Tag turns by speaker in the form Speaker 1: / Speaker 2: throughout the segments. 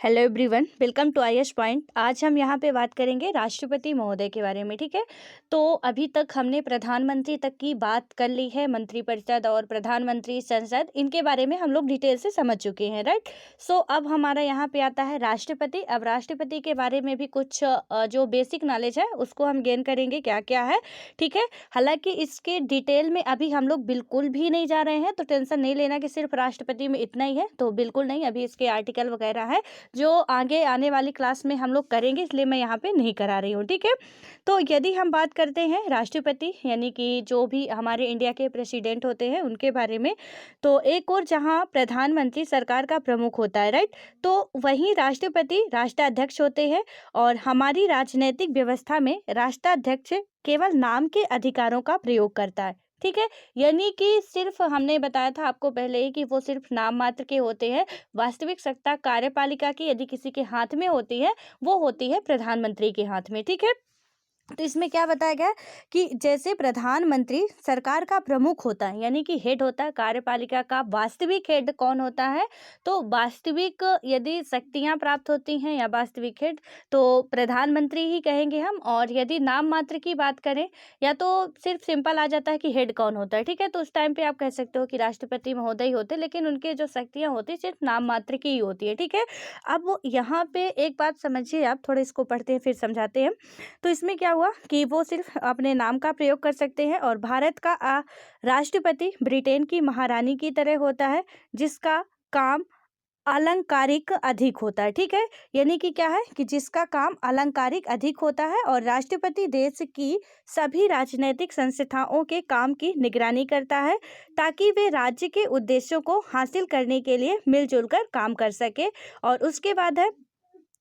Speaker 1: Hello everyone, welcome to IAS point. आज हम यहाँ पे बात करेंगे राष्ट्रपति महोदय के बारे में। ठीक है, तो अभी तक हमने प्रधानमंत्री तक की बात कर ली है। मंत्रिपरिषद और प्रधानमंत्री संसद, इनके बारे में हम लोग डिटेल से समझ चुके हैं, राइट। सो अब हमारा यहाँ पे आता है राष्ट्रपति। अब राष्ट्रपति के बारे में भी कुछ जो बेसिक नॉलेज है उसको हम गेन करेंगे, क्या क्या है। ठीक है, हालांकि इसके डिटेल में अभी हम लोग बिल्कुल भी नहीं जा रहे हैं, तो टेंशन नहीं लेना कि सिर्फ राष्ट्रपति में इतना ही है, तो बिल्कुल नहीं। अभी इसके आर्टिकल वगैरह है जो आगे आने वाली क्लास में हम लोग करेंगे, इसलिए मैं यहाँ पे नहीं करा रही हूँ। ठीक है, तो यदि हम बात करते हैं राष्ट्रपति यानी कि जो भी हमारे इंडिया के प्रेसिडेंट होते हैं उनके बारे में, तो एक और जहाँ प्रधानमंत्री सरकार का प्रमुख होता है, राइट, तो वहीं राष्ट्रपति राष्ट्राध्यक्ष होते हैं। और हमारी राजनीतिक व्यवस्था में राष्ट्राध्यक्ष केवल नाम के अधिकारों का प्रयोग करता है। ठीक है, यानी कि सिर्फ हमने बताया था आपको पहले ही कि वो सिर्फ नाम मात्र के होते हैं। वास्तविक सत्ता कार्यपालिका की यदि किसी के हाथ में होती है, वो होती है प्रधानमंत्री के हाथ में। ठीक है, तो इसमें क्या बताया गया है कि जैसे प्रधानमंत्री सरकार का प्रमुख होता है यानी कि हेड होता है कार्यपालिका का। वास्तविक हेड कौन होता है, तो वास्तविक यदि शक्तियां प्राप्त होती हैं या वास्तविक हेड, तो प्रधानमंत्री ही कहेंगे हम। और यदि नाम मात्र की बात करें या तो सिर्फ सिंपल आ जाता है कि हेड कौन होता है। ठीक है, तो उस टाइम पे आप कह सकते हो कि राष्ट्रपति महोदय होते, लेकिन उनके जो शक्तियां होती है सिर्फ नाम मात्र की ही होती है। ठीक है, अब यहाँ पे एक बात समझिए, आप थोड़ा इसको पढ़ते हैं फिर समझाते हैं। तो इसमें क्या हुआ कि वो सिर्फ अपने नाम का प्रयोग कर सकते हैं। और भारत का राष्ट्रपति ब्रिटेन की महारानी की तरह होता है, जिसका काम अलंकारिक अधिक होता है। ठीक है, यानी कि क्या है कि जिसका काम अलंकारिक अधिक होता है। और राष्ट्रपति देश की सभी राजनीतिक संस्थाओं के काम की निगरानी करता है, ताकि वे राज्य के उद्देश्यों को हासिल करने के लिए मिलजुल कर काम कर सके। और उसके बाद है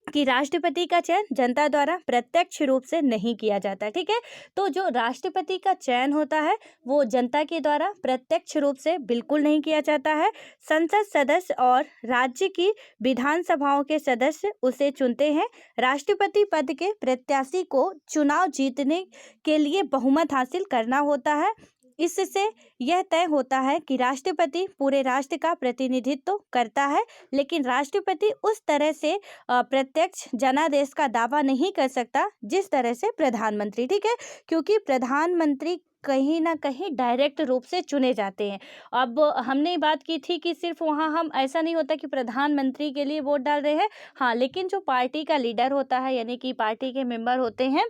Speaker 1: कि राष्ट्रपति का चयन जनता द्वारा प्रत्यक्ष रूप से नहीं किया जाता। ठीक है, तो जो राष्ट्रपति का चयन होता है वो जनता के द्वारा प्रत्यक्ष रूप से बिल्कुल नहीं किया जाता है। संसद सदस्य और राज्य की विधानसभाओं के सदस्य उसे चुनते हैं। राष्ट्रपति पद के प्रत्याशी को चुनाव जीतने के लिए बहुमत हासिल करना होता है। इससे यह तय होता है कि राष्ट्रपति पूरे राष्ट्र का प्रतिनिधित्व करता है, लेकिन राष्ट्रपति उस तरह से प्रत्यक्ष जनादेश का दावा नहीं कर सकता जिस तरह से प्रधानमंत्री। ठीक है, क्योंकि प्रधानमंत्री कहीं ना कहीं डायरेक्ट रूप से चुने जाते हैं। अब हमने बात की थी कि सिर्फ वहाँ हम ऐसा नहीं होता कि प्रधानमंत्री के लिए वोट डाल रहे हैं, हाँ, लेकिन जो पार्टी का लीडर होता है यानी कि पार्टी के मेंबर होते हैं,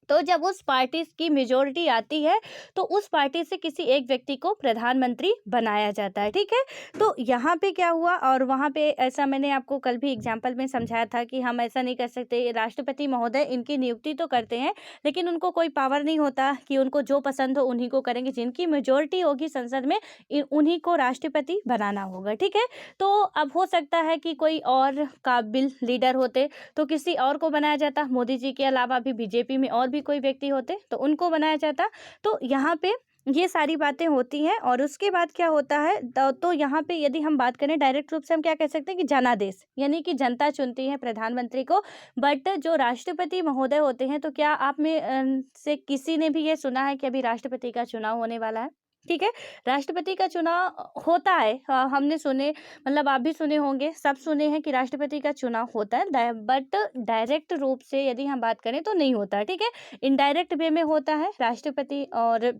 Speaker 1: तो जब उस पार्टी की मेजोरिटी आती है तो उस पार्टी से किसी एक व्यक्ति को प्रधानमंत्री बनाया जाता है। ठीक है, तो यहाँ पे क्या हुआ और वहाँ पे ऐसा मैंने आपको कल भी एग्जाम्पल में समझाया था कि हम ऐसा नहीं कर सकते। राष्ट्रपति महोदय इनकी नियुक्ति तो करते हैं, लेकिन उनको कोई पावर नहीं होता कि उनको जो पसंद हो उन्हीं को करेंगे। जिनकी मेजोरिटी होगी संसद में उन्हीं को राष्ट्रपति बनाना होगा। ठीक है, तो अब हो सकता है कि कोई और काबिल लीडर होते तो किसी और को बनाया जाता। मोदी जी के अलावा भी बीजेपी में और भी कोई व्यक्ति होते तो उनको बनाया जाता। तो यहाँ पे ये सारी बातें होती हैं। और उसके बाद क्या होता है, तो यहाँ पे यदि हम बात करें डायरेक्ट रूप से हम क्या कह सकते हैं कि जनादेश, यानी कि जनता चुनती है प्रधानमंत्री को। बट जो राष्ट्रपति महोदय होते हैं, तो क्या आप में से किसी ने भी ये सुना है कि अभी राष्ट्रपति का चुनाव होने वाला है? ठीक है, राष्ट्रपति का चुनाव होता है, हमने सुने, मतलब आप भी सुने होंगे, सब सुने हैं कि राष्ट्रपति का चुनाव होता है, बट डायरेक्ट रूप से यदि हम बात करें तो नहीं होता है। ठीक है, इनडायरेक्ट वे में होता है राष्ट्रपति और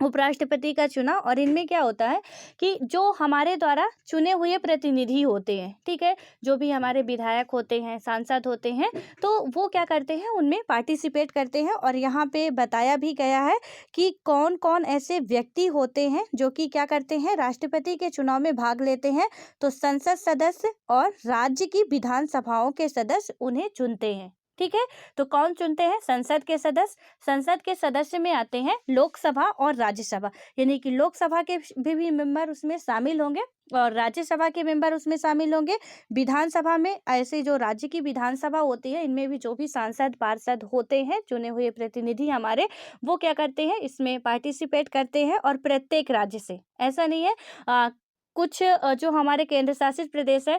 Speaker 1: उपराष्ट्रपति का चुनाव। और इनमें क्या होता है कि जो हमारे द्वारा चुने हुए प्रतिनिधि होते हैं, ठीक है, जो भी हमारे विधायक होते हैं, सांसद होते हैं, तो वो क्या करते हैं, उनमें पार्टिसिपेट करते हैं। और यहाँ पे बताया भी गया है कि कौन कौन ऐसे व्यक्ति होते हैं जो कि क्या करते हैं, राष्ट्रपति के चुनाव में भाग लेते हैं। तो संसद सदस्य और राज्य की विधानसभाओं के सदस्य उन्हें चुनते हैं। ठीक है, तो कौन चुनते हैं, संसद के सदस्य। संसद के सदस्य में आते हैं लोकसभा और राज्यसभा, यानी कि लोकसभा के भी मेंबर उसमें शामिल होंगे और राज्यसभा के मेंबर उसमें शामिल होंगे। विधानसभा में ऐसे जो राज्य की विधानसभा होती है, इनमें भी जो भी सांसद पार्षद होते हैं, चुने हुए प्रतिनिधि हमारे, वो क्या करते हैं, इसमें पार्टिसिपेट करते हैं। और प्रत्येक राज्य से, ऐसा नहीं है, कुछ जो हमारे केंद्र शासित प्रदेश है,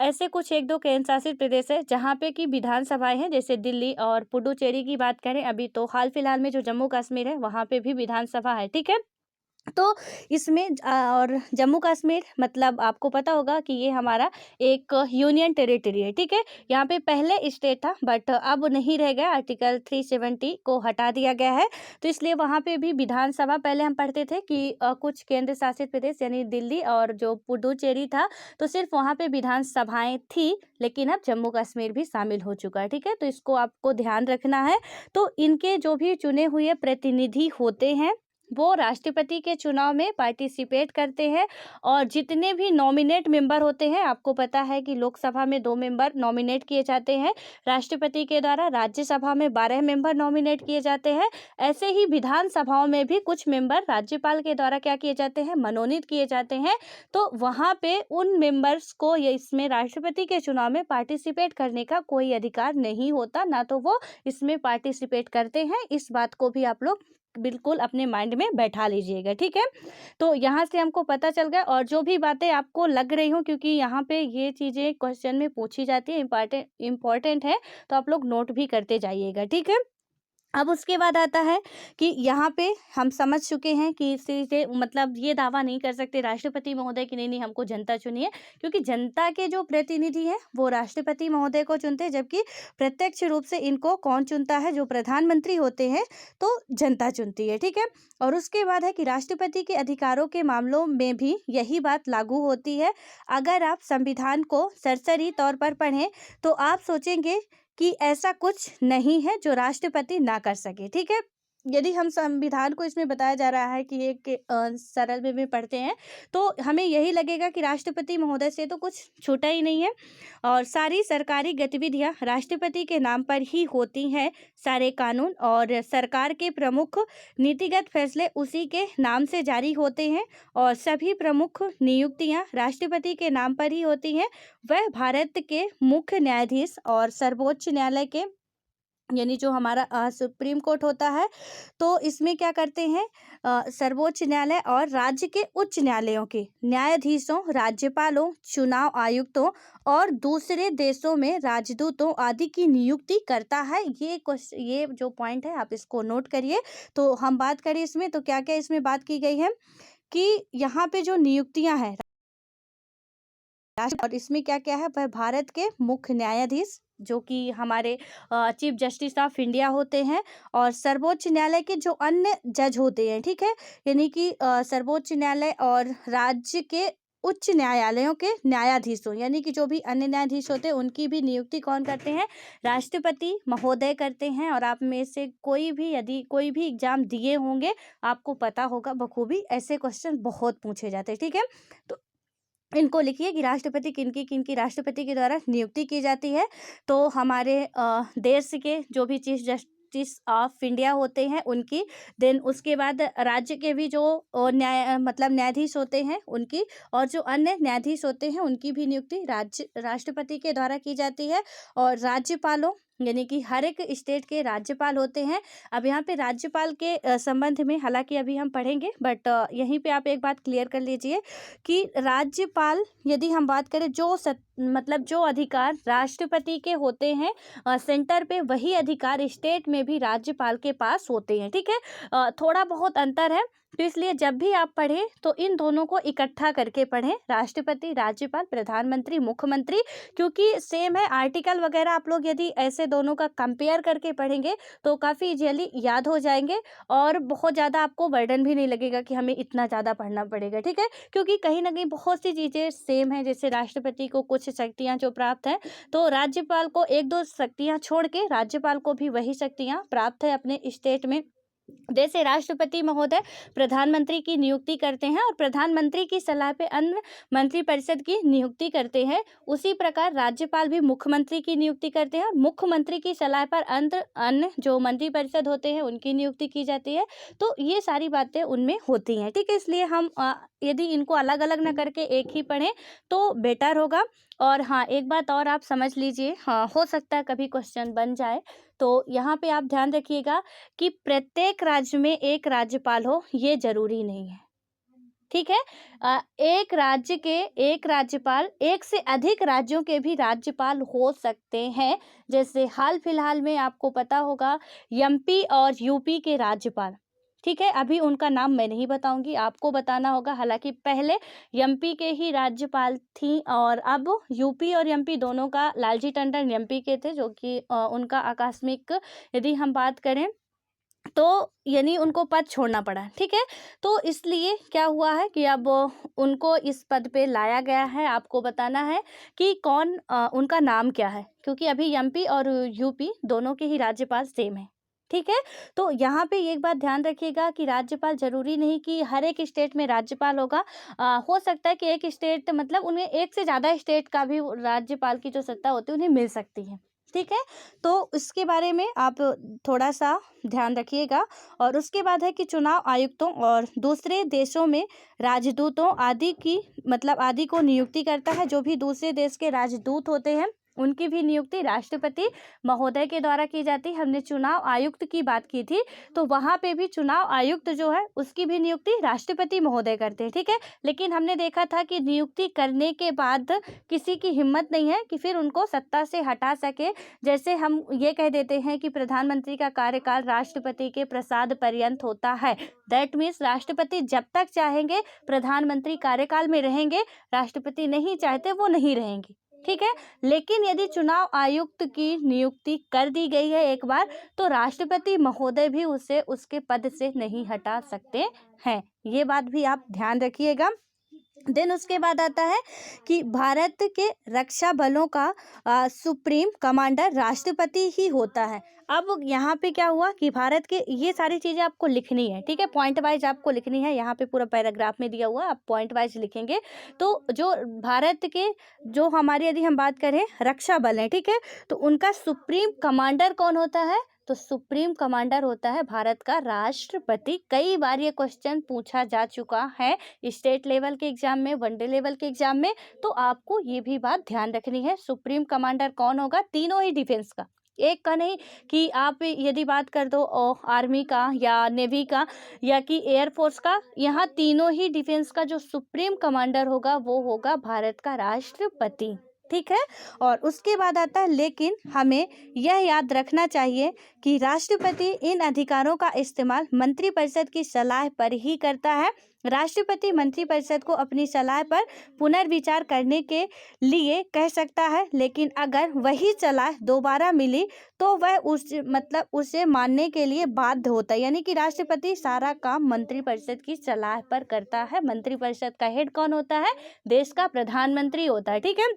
Speaker 1: ऐसे कुछ एक दो केंद्र शासित प्रदेश है जहाँ पे की विधानसभाएं हैं, जैसे दिल्ली और पुडुचेरी की बात करें अभी, तो हाल फिलहाल में जो जम्मू कश्मीर है वहाँ पे भी विधानसभा है। ठीक है, तो इसमें और जम्मू कश्मीर मतलब आपको पता होगा कि ये हमारा एक यूनियन टेरिटरी है, ठीक है। यहाँ पे पहले स्टेट था बट अब नहीं रह गया, आर्टिकल 370 को हटा दिया गया है। तो इसलिए वहाँ पे भी विधानसभा, पहले हम पढ़ते थे कि कुछ केंद्र शासित प्रदेश यानी दिल्ली और जो पुडुचेरी था, तो सिर्फ वहाँ पे विधानसभाएं थी, लेकिन अब जम्मू कश्मीर भी शामिल हो चुका है, ठीक है। तो इसको आपको ध्यान रखना है। तो इनके जो भी चुने हुए प्रतिनिधि होते हैं वो राष्ट्रपति के चुनाव में पार्टिसिपेट करते हैं, और जितने भी नॉमिनेट मेंबर होते हैं, आपको पता है कि लोकसभा में 2 मेंबर नॉमिनेट किए जाते हैं राष्ट्रपति के द्वारा, राज्यसभा में 12 मेंबर नॉमिनेट किए जाते हैं। ऐसे ही विधानसभाओं में भी कुछ मेंबर राज्यपाल के द्वारा क्या किए जाते हैं, मनोनीत किए जाते हैं। तो वहाँ पे उन मेंबर्स को ये इसमें राष्ट्रपति के चुनाव में पार्टिसिपेट करने का कोई अधिकार नहीं होता, ना तो वो इसमें पार्टिसिपेट करते हैं। इस बात को भी आप लोग बिल्कुल अपने माइंड में बैठा लीजिएगा, ठीक है। तो यहाँ से हमको पता चल गया, और जो भी बातें आपको लग रही हो, क्योंकि यहाँ पे ये चीज़ें क्वेश्चन में पूछी जाती है, इम्पॉर्टेंट है, तो आप लोग नोट भी करते जाइएगा, ठीक है। अब उसके बाद आता है कि यहाँ पे हम समझ चुके हैं कि इससे मतलब ये दावा नहीं कर सकते राष्ट्रपति महोदय कि नहीं नहीं हमको जनता चुनी है, क्योंकि जनता के जो प्रतिनिधि हैं वो राष्ट्रपति महोदय को चुनते हैं, जबकि प्रत्यक्ष रूप से इनको कौन चुनता है, जो प्रधानमंत्री होते हैं, तो जनता चुनती है, ठीक है। और उसके बाद है कि राष्ट्रपति के अधिकारों के मामलों में भी यही बात लागू होती है। अगर आप संविधान को सरसरी तौर पर पढ़ें तो आप सोचेंगे कि ऐसा कुछ नहीं है जो राष्ट्रपति ना कर सके, ठीक है। यदि हम संविधान को इसमें बताया जा रहा है कि एक सरल वे में पढ़ते हैं, तो हमें यही लगेगा कि राष्ट्रपति महोदय से तो कुछ छूटा ही नहीं है, और सारी सरकारी गतिविधियां राष्ट्रपति के नाम पर ही होती हैं। सारे कानून और सरकार के प्रमुख नीतिगत फैसले उसी के नाम से जारी होते हैं, और सभी प्रमुख नियुक्तियां राष्ट्रपति के नाम पर ही होती हैं। वह भारत के मुख्य न्यायाधीश और सर्वोच्च न्यायालय के, यानी जो हमारा सुप्रीम कोर्ट होता है, तो इसमें क्या करते हैं, सर्वोच्च न्यायालय और राज्य के उच्च न्यायालयों के न्यायाधीशों, राज्यपालों, चुनाव आयुक्तों और दूसरे देशों में राजदूतों आदि की नियुक्ति करता है। ये जो पॉइंट है आप इसको नोट करिए। तो हम बात करें इसमें, तो क्या क्या इसमें बात की गई है कि यहाँ पे जो नियुक्तियां हैं और इसमें क्या क्या है, वह भारत के मुख्य न्यायाधीश जो कि हमारे चीफ जस्टिस ऑफ इंडिया होते हैं, और सर्वोच्च न्यायालय के जो अन्य जज होते हैं, ठीक है। यानी कि सर्वोच्च न्यायालय और राज्य के उच्च न्यायालयों के न्यायाधीशों, यानी कि जो भी अन्य न्यायाधीश होते हैं, उनकी भी नियुक्ति कौन करते हैं, राष्ट्रपति महोदय करते हैं। और आप में से कोई भी यदि कोई भी एग्जाम दिए होंगे, आपको पता होगा बखूबी ऐसे क्वेश्चन बहुत पूछे जाते हैं, ठीक है। तो इनको लिखिए कि राष्ट्रपति किनकी राष्ट्रपति के द्वारा नियुक्ति की जाती है। तो हमारे देश के जो भी चीफ जस्टिस ऑफ इंडिया होते हैं उनकी, देन उसके बाद राज्य के भी जो मतलब न्यायाधीश होते हैं उनकी, और जो अन्य न्यायाधीश होते हैं उनकी भी नियुक्ति राष्ट्रपति के द्वारा की जाती है। और राज्यपालों, यानी कि हर एक स्टेट के राज्यपाल होते हैं। अब यहाँ पे राज्यपाल के संबंध में हालांकि अभी हम पढ़ेंगे, बट यहीं पे आप एक बात क्लियर कर लीजिए कि राज्यपाल, यदि हम बात करें मतलब जो अधिकार राष्ट्रपति के होते हैं सेंटर पे, वही अधिकार स्टेट में भी राज्यपाल के पास होते हैं, ठीक है। थोड़ा बहुत अंतर है, तो इसलिए जब भी आप पढ़ें तो इन दोनों को इकट्ठा करके पढ़ें, राष्ट्रपति, राज्यपाल, प्रधानमंत्री, मुख्यमंत्री, क्योंकि सेम है। आर्टिकल वगैरह आप लोग यदि ऐसे दोनों का कंपेयर करके पढ़ेंगे तो काफ़ी इजीली याद हो जाएंगे, और बहुत ज़्यादा आपको बर्डन भी नहीं लगेगा कि हमें इतना ज़्यादा पढ़ना पड़ेगा, ठीक है। क्योंकि कहीं ना कहीं बहुत सी चीज़ें सेम है, जैसे राष्ट्रपति को कुछ शक्तियाँ जो प्राप्त हैं, तो राज्यपाल को 1-2 शक्तियाँ छोड़ के राज्यपाल को भी वही शक्तियाँ प्राप्त है अपने स्टेट में। जैसे राष्ट्रपति महोदय प्रधानमंत्री की नियुक्ति करते हैं और प्रधानमंत्री की सलाह पे अन्य मंत्रिपरिषद की नियुक्ति करते हैं, उसी प्रकार राज्यपाल भी मुख्यमंत्री की नियुक्ति करते हैं और मुख्यमंत्री की सलाह पर अन्य जो मंत्रिपरिषद होते हैं उनकी नियुक्ति की जाती है। तो ये सारी बातें उनमें होती हैं, ठीक है। इसलिए हम यदि इनको अलग अलग ना करके एक ही पढ़ें तो बेटर होगा। और हाँ, एक बात और आप समझ लीजिए, हाँ हो सकता है कभी क्वेश्चन बन जाए, तो यहाँ पे आप ध्यान रखिएगा कि प्रत्येक राज्य में एक राज्यपाल हो, ये जरूरी नहीं है, ठीक है। एक राज्य के एक राज्यपाल, एक से अधिक राज्यों के भी राज्यपाल हो सकते हैं। जैसे हाल फिलहाल में आपको पता होगा एमपी और यूपी के राज्यपाल, ठीक है, अभी उनका नाम मैं नहीं बताऊंगी, आपको बताना होगा। हालांकि पहले एमपी के ही राज्यपाल थी और अब यूपी और एमपी दोनों का, लालजी टंडन एमपी के थे जो कि उनका आकस्मिक यदि हम बात करें तो यानी उनको पद छोड़ना पड़ा। ठीक है, तो इसलिए क्या हुआ है कि अब उनको इस पद पे लाया गया है। आपको बताना है कि कौन उनका नाम क्या है, क्योंकि अभी एमपी और यूपी दोनों के ही राज्यपाल सेम है। ठीक है, तो यहाँ पे एक बात ध्यान रखिएगा कि राज्यपाल जरूरी नहीं कि हर एक स्टेट में राज्यपाल होगा। हो सकता है कि एक स्टेट मतलब उन्हें एक से ज़्यादा स्टेट का भी राज्यपाल की जो सत्ता होती है उन्हें मिल सकती है। ठीक है, तो इसके बारे में आप थोड़ा सा ध्यान रखिएगा। और उसके बाद है कि चुनाव आयुक्तों और दूसरे देशों में राजदूतों आदि की मतलब आदि को नियुक्ति करता है। जो भी दूसरे देश के राजदूत होते हैं उनकी भी नियुक्ति राष्ट्रपति महोदय के द्वारा की जाती है। हमने चुनाव आयुक्त की बात की थी, तो वहाँ पे भी चुनाव आयुक्त जो है उसकी भी नियुक्ति राष्ट्रपति महोदय करते हैं। ठीक है, लेकिन हमने देखा था कि नियुक्ति करने के बाद किसी की हिम्मत नहीं है कि फिर उनको सत्ता से हटा सके। जैसे हम ये कह देते हैं कि प्रधानमंत्री का कार्यकाल राष्ट्रपति के प्रसाद पर्यंत होता है। दैट मीन्स राष्ट्रपति जब तक चाहेंगे प्रधानमंत्री कार्यकाल में रहेंगे, राष्ट्रपति नहीं चाहते वो नहीं रहेंगे। ठीक है, लेकिन यदि चुनाव आयुक्त की नियुक्ति कर दी गई है एक बार, तो राष्ट्रपति महोदय भी उसे उसके पद से नहीं हटा सकते हैं। ये बात भी आप ध्यान रखिएगा। देन उसके बाद आता है कि भारत के रक्षा बलों का सुप्रीम कमांडर राष्ट्रपति ही होता है। अब यहाँ पे क्या हुआ कि भारत के ये सारी चीज़ें आपको लिखनी है। ठीक है, पॉइंट वाइज आपको लिखनी है। यहाँ पे पूरा पैराग्राफ में दिया हुआ, आप पॉइंट वाइज लिखेंगे। तो जो भारत के जो हमारी यदि हम बात करें रक्षा बल है, ठीक है, तो उनका सुप्रीम कमांडर कौन होता है? तो सुप्रीम कमांडर होता है भारत का राष्ट्रपति। कई बार ये क्वेश्चन पूछा जा चुका है स्टेट लेवल के एग्जाम में, वनडे लेवल के एग्जाम में, तो आपको ये भी बात ध्यान रखनी है। सुप्रीम कमांडर कौन होगा? तीनों ही डिफेंस का, एक का नहीं कि आप यदि बात कर दो आर्मी का या नेवी का या कि एयरफोर्स का, यहाँ तीनों ही डिफेंस का जो सुप्रीम कमांडर होगा वो होगा भारत का राष्ट्रपति। ठीक है, और उसके बाद आता है, लेकिन हमें यह याद रखना चाहिए कि राष्ट्रपति इन अधिकारों का इस्तेमाल मंत्रिपरिषद की सलाह पर ही करता है। राष्ट्रपति मंत्रिपरिषद को अपनी सलाह पर पुनर्विचार करने के लिए कह सकता है, लेकिन अगर वही सलाह दोबारा मिली तो वह उसे मानने के लिए बाध्य होता है। यानी कि राष्ट्रपति सारा काम मंत्रिपरिषद की सलाह पर करता है। मंत्रिपरिषद का हेड कौन होता है? देश का प्रधानमंत्री होता है। ठीक है,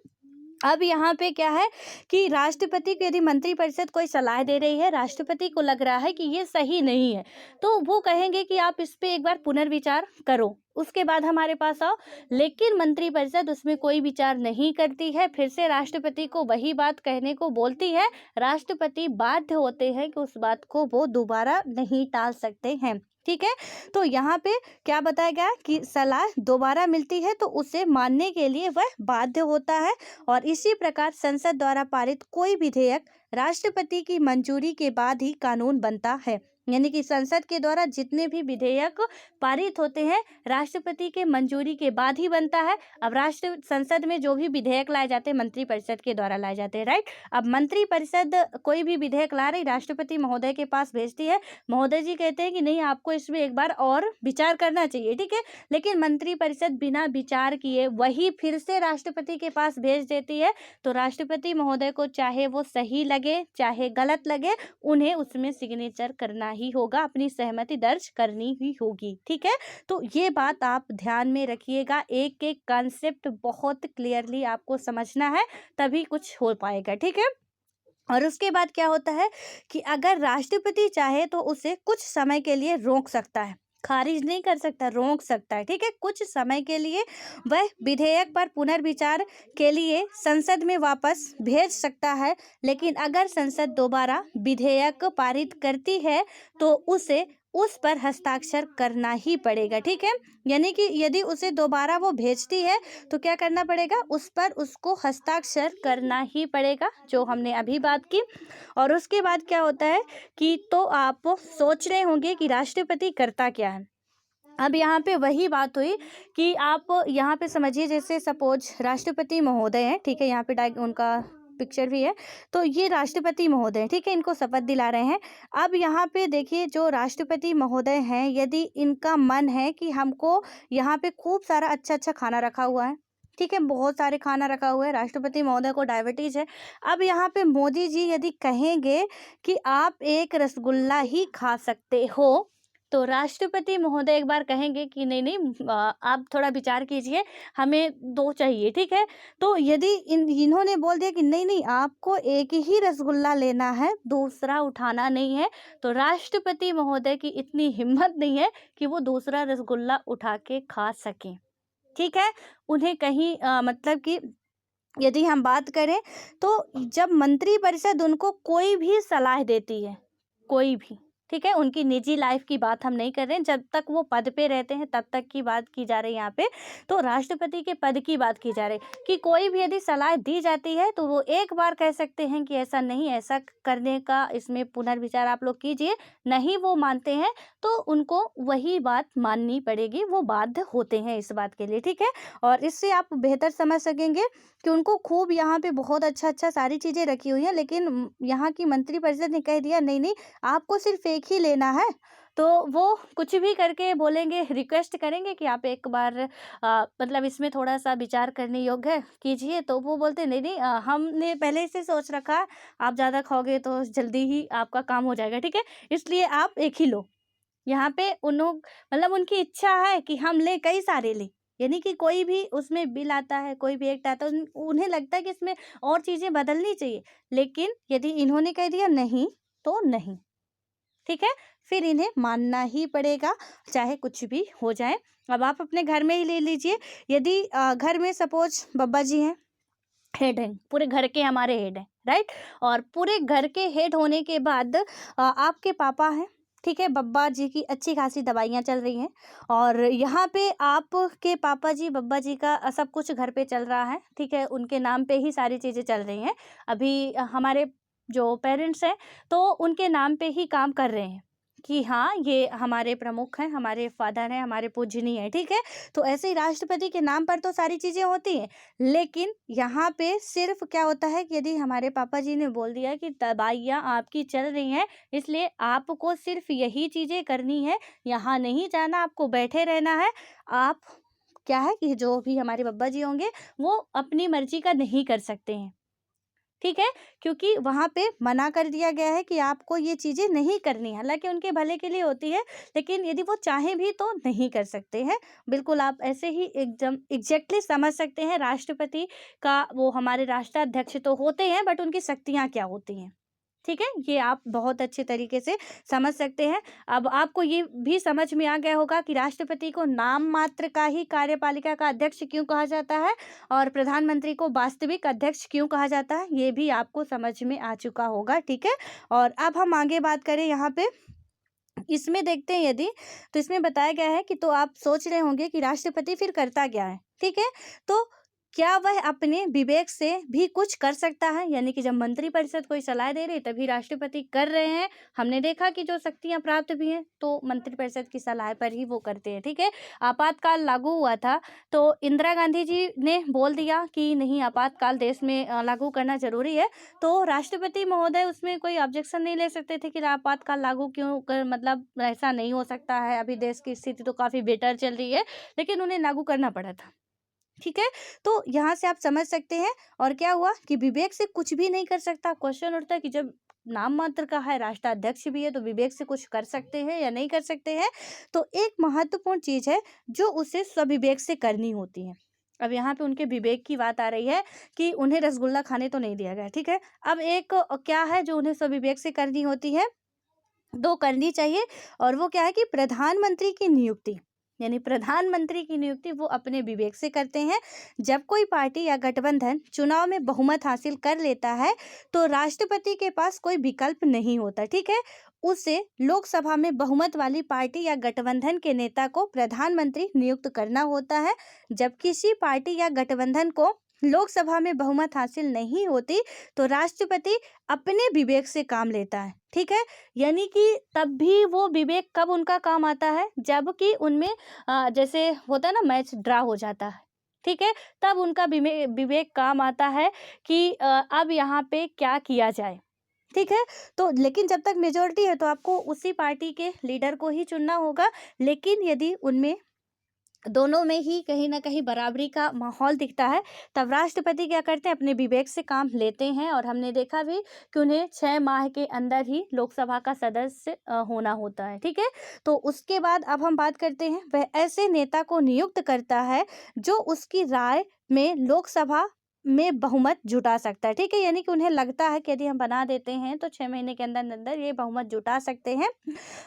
Speaker 1: अब यहाँ पे क्या है कि राष्ट्रपति को यदि मंत्रिपरिषद कोई सलाह दे रही है, राष्ट्रपति को लग रहा है कि ये सही नहीं है, तो वो कहेंगे कि आप इस पे एक बार पुनर्विचार करो, उसके बाद हमारे पास आओ। लेकिन मंत्रिपरिषद उसमें कोई विचार नहीं करती है, फिर से राष्ट्रपति को वही बात कहने को बोलती है। राष्ट्रपति बाध्य होते हैं कि उस बात को वो दोबारा नहीं टाल सकते हैं। ठीक है, तो यहाँ पे क्या बताया गया कि सलाह दोबारा मिलती है तो उसे मानने के लिए वह बाध्य होता है। और इसी प्रकार संसद द्वारा पारित कोई विधेयक राष्ट्रपति की मंजूरी के बाद ही कानून बनता है। यानी कि संसद के द्वारा जितने भी विधेयक पारित होते हैं राष्ट्रपति के मंजूरी के बाद ही बनता है। अब संसद में जो भी विधेयक लाए जाते हैं मंत्रिपरिषद के द्वारा लाए जाते हैं, राइट। अब मंत्रिपरिषद कोई भी विधेयक ला रही, राष्ट्रपति महोदय के पास भेजती है। महोदय जी कहते हैं कि नहीं, आपको इसमें एक बार और विचार करना चाहिए। ठीक है, लेकिन मंत्रिपरिषद बिना विचार किए वही फिर से राष्ट्रपति के पास भेज देती है। तो राष्ट्रपति महोदय को चाहे वो सही लगे चाहे गलत लगे, उन्हें उसमें सिग्नेचर करना ही होगा, अपनी सहमति दर्ज करनी ही होगी। ठीक है, तो ये बात आप ध्यान में रखिएगा। एक एक कॉन्सेप्ट बहुत क्लियरली आपको समझना है, तभी कुछ हो पाएगा। ठीक है, और उसके बाद क्या होता है कि अगर राष्ट्रपति चाहे तो उसे कुछ समय के लिए रोक सकता है, खारिज नहीं कर सकता, रोक सकता है। ठीक है, कुछ समय के लिए वह विधेयक पर पुनर्विचार के लिए संसद में वापस भेज सकता है। लेकिन अगर संसद दोबारा विधेयक पारित करती है तो उसे उस पर हस्ताक्षर करना ही पड़ेगा। ठीक है, यानी कि यदि उसे दोबारा वो भेजती है तो क्या करना पड़ेगा, उस पर उसको हस्ताक्षर करना ही पड़ेगा, जो हमने अभी बात की। और उसके बाद क्या होता है कि तो आप सोच रहे होंगे कि राष्ट्रपति करता क्या है। अब यहाँ पे वही बात हुई कि आप यहाँ पे समझिए, जैसे सपोज राष्ट्रपति महोदय हैं, ठीक है, यहाँ पे उनका पिक्चर भी है। तो ये राष्ट्रपति महोदय, ठीक है, इनको शपथ दिला रहे हैं। अब यहाँ पे देखिए जो राष्ट्रपति महोदय हैं, यदि इनका मन है कि हमको यहाँ पे खूब सारा अच्छा-अच्छा खाना रखा हुआ है, ठीक है, बहुत सारे खाना रखा हुआ है, राष्ट्रपति महोदय को डायबिटीज़ है। अब यहाँ पे मोदी जी यदि कहेंगे कि आप एक रसगुल्ला ही खा सकते हो, तो राष्ट्रपति महोदय एक बार कहेंगे कि नहीं आप थोड़ा विचार कीजिए, हमें 2 चाहिए, ठीक है। तो यदि इन्होंने बोल दिया कि नहीं आपको एक ही रसगुल्ला लेना है, दूसरा उठाना नहीं है, तो राष्ट्रपति महोदय की इतनी हिम्मत नहीं है कि वो दूसरा रसगुल्ला उठा के खा सकें, ठीक है। उन्हें कहीं मतलब कि यदि हम बात करें तो जब मंत्रिपरिषद उनको कोई भी सलाह देती है, कोई भी, ठीक है, उनकी निजी लाइफ की बात हम नहीं कर रहे हैं, जब तक वो पद पे रहते हैं तब तक की बात की जा रही है यहाँ पे। तो राष्ट्रपति के पद की बात की जा रही है कि कोई भी यदि सलाह दी जाती है तो वो एक बार कह सकते हैं कि ऐसा नहीं, ऐसा करने का इसमें पुनर्विचार आप लोग कीजिए। नहीं वो मानते हैं तो उनको वही बात माननी पड़ेगी, वो बाध्य होते हैं इस बात के लिए, ठीक है। और इससे आप बेहतर समझ सकेंगे कि उनको खूब यहाँ पे बहुत अच्छा सारी चीज़ें रखी हुई हैं, लेकिन यहाँ की मंत्रिपरिषद ने कह दिया नहीं आपको सिर्फ एक ही लेना है। तो वो कुछ भी करके बोलेंगे, रिक्वेस्ट करेंगे कि आप एक बार मतलब इसमें थोड़ा-सा विचार करने योग्य है, कीजिए। तो वो बोलते नहीं हमने पहले से सोच रखा है, आप ज़्यादा खाओगे तो जल्दी ही आपका काम हो जाएगा, ठीक है? इसलिए आप एक ही लो। यहाँ पे मतलब उनकी इच्छा है कि हम लें, कई सारे लें। यानी कि कोई भी उसमें बिल आता है, कोई भी एक्ट आता है, उन्हें लगता है कि इसमें और चीज़ें बदलनी चाहिए। लेकिन यदि इन्होंने कह दिया नहीं, तो नहीं, ठीक है? फिर इन्हें मानना ही पड़ेगा, चाहे कुछ भी हो जाए। अब आप अपने घर में ही ले लीजिए, यदि घर में सपोज़ बब्बा जी हैं, हेड हैं, पूरे घर के हमारे हेड हैं, राइट? और पूरे घर के हेड होने के बाद आपके पापा हैं, ठीक है? बब्बा जी की अच्छी खासी दवाइयाँ चल रही हैं और यहाँ पे आपके पापा जी, बब्बा जी का सब कुछ घर पे चल रहा है, ठीक है? उनके नाम पे ही सारी चीज़ें चल रही हैं। अभी हमारे जो पेरेंट्स हैं, तो उनके नाम पे ही काम कर रहे हैं कि हाँ, ये हमारे प्रमुख हैं, हमारे फादर हैं, हमारे पूजनीय हैं, ठीक है? तो ऐसे ही राष्ट्रपति के नाम पर तो सारी चीज़ें होती हैं, लेकिन यहाँ पे सिर्फ़ क्या होता है कि यदि हमारे पापा जी ने बोल दिया कि दवाइयाँ आपकी चल रही हैं, इसलिए आपको सिर्फ़ यही चीज़ें करनी है, यहाँ नहीं जाना, आपको बैठे रहना है। आप क्या है कि जो भी हमारे बब्बा जी होंगे, वो अपनी मर्ज़ी का नहीं कर सकते हैं, ठीक है? क्योंकि वहाँ पे मना कर दिया गया है कि आपको ये चीज़ें नहीं करनी है। हालाँकि उनके भले के लिए होती है, लेकिन यदि वो चाहें भी तो नहीं कर सकते हैं। बिल्कुल आप ऐसे ही एकदम एग्ज़ैक्टली समझ सकते हैं राष्ट्रपति का, वो हमारे राष्ट्राध्यक्ष तो होते हैं, बट उनकी शक्तियाँ क्या होती हैं। ठीक है? ये आप बहुत अच्छे तरीके से समझ सकते हैं। अब आपको ये भी समझ में आ गया होगा कि राष्ट्रपति को नाम मात्र का ही कार्यपालिका का अध्यक्ष क्यों कहा जाता है और प्रधानमंत्री को वास्तविक अध्यक्ष क्यों कहा जाता है, ये भी आपको समझ में आ चुका होगा, ठीक है? और अब हम आगे बात करें यहाँ पे, इसमें देखते हैं यदि, तो इसमें बताया गया है कि, तो आप सोच रहे होंगे कि राष्ट्रपति फिर करता क्या है, ठीक है? तो क्या वह अपने विवेक से भी कुछ कर सकता है? यानी कि जब मंत्रिपरिषद कोई सलाह दे रही तभी राष्ट्रपति कर रहे हैं। हमने देखा कि जो शक्तियाँ प्राप्त भी हैं तो मंत्रिपरिषद की सलाह पर ही वो करते हैं, ठीक है? आपातकाल लागू हुआ था तो इंदिरा गांधी जी ने बोल दिया कि नहीं, आपातकाल देश में लागू करना ज़रूरी है। तो राष्ट्रपति महोदय उसमें कोई ऑब्जेक्शन नहीं ले सकते थे कि आपातकाल लागू क्यों कर, मतलब ऐसा नहीं हो सकता है, अभी देश की स्थिति तो काफ़ी बेटर चल रही है, लेकिन उन्हें लागू करना पड़ा था। ठीक है? तो यहाँ से आप समझ सकते हैं। और क्या हुआ कि विवेक से कुछ भी नहीं कर सकता। क्वेश्चन उठता है कि जब नाम मात्र का है, राष्ट्राध्यक्ष भी है, तो विवेक से कुछ कर सकते हैं या नहीं कर सकते हैं? तो एक महत्वपूर्ण चीज़ है जो उसे स्वविवेक से करनी होती है। अब यहाँ पे उनके विवेक की बात आ रही है कि उन्हें रसगुल्ला खाने तो नहीं दिया गया, ठीक है? अब एक क्या है जो उन्हें स्वविवेक से करनी होती है, 2 करनी चाहिए, और वो क्या है कि प्रधानमंत्री की नियुक्ति, यानी प्रधानमंत्री की नियुक्ति वो अपने विवेक से करते हैं। जब कोई पार्टी या गठबंधन चुनाव में बहुमत हासिल कर लेता है तो राष्ट्रपति के पास कोई विकल्प नहीं होता, ठीक है? उसे लोकसभा में बहुमत वाली पार्टी या गठबंधन के नेता को प्रधानमंत्री नियुक्त करना होता है। जब किसी पार्टी या गठबंधन को लोकसभा में बहुमत हासिल नहीं होती तो राष्ट्रपति अपने विवेक से काम लेता है, ठीक है? यानी कि तब भी वो विवेक कब उनका काम आता है, जबकि उनमें जैसे होता है ना, मैच ड्रा हो जाता है, ठीक है, तब उनका विवेक काम आता है कि अब यहाँ पे क्या किया जाए। ठीक है, तो लेकिन जब तक मेजॉरिटी है तो आपको उसी पार्टी के लीडर को ही चुनना होगा। लेकिन यदि उनमें दोनों में ही कहीं न कहीं बराबरी का माहौल दिखता है, तब राष्ट्रपति क्या करते हैं, अपने विवेक से काम लेते हैं। और हमने देखा भी कि उन्हें 6 माह के अंदर ही लोकसभा का सदस्य होना होता है, ठीक है? तो उसके बाद अब हम बात करते हैं, वह ऐसे नेता को नियुक्त करता है जो उसकी राय में लोकसभा में बहुमत जुटा सकता है, ठीक है? यानी कि उन्हें लगता है कि यदि हम बना देते हैं तो 6 महीने के अंदर-अंदर ये बहुमत जुटा सकते हैं।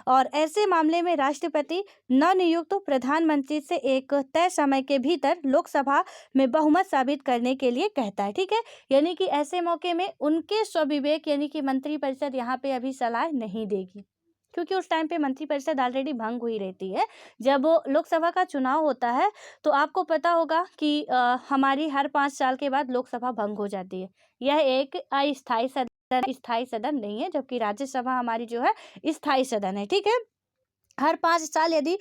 Speaker 1: और ऐसे मामले में राष्ट्रपति नवनियुक्त प्रधानमंत्री से एक तय समय के भीतर लोकसभा में बहुमत साबित करने के लिए कहता है, ठीक है? यानी कि ऐसे मौके में उनके स्वविवेक यानी कि मंत्रिपरिषद यहाँ पे अभी सलाह नहीं देगी, क्योंकि उस टाइम पे मंत्रिपरिषद ऑलरेडी भंग हुई रहती है। जब लोकसभा का चुनाव होता है तो आपको पता होगा कि हमारी हर 5 साल के बाद लोकसभा भंग हो जाती है। यह एक स्थायी सदन नहीं है, जबकि राज्यसभा हमारी जो है स्थायी सदन है, ठीक है? हर 5 साल यदि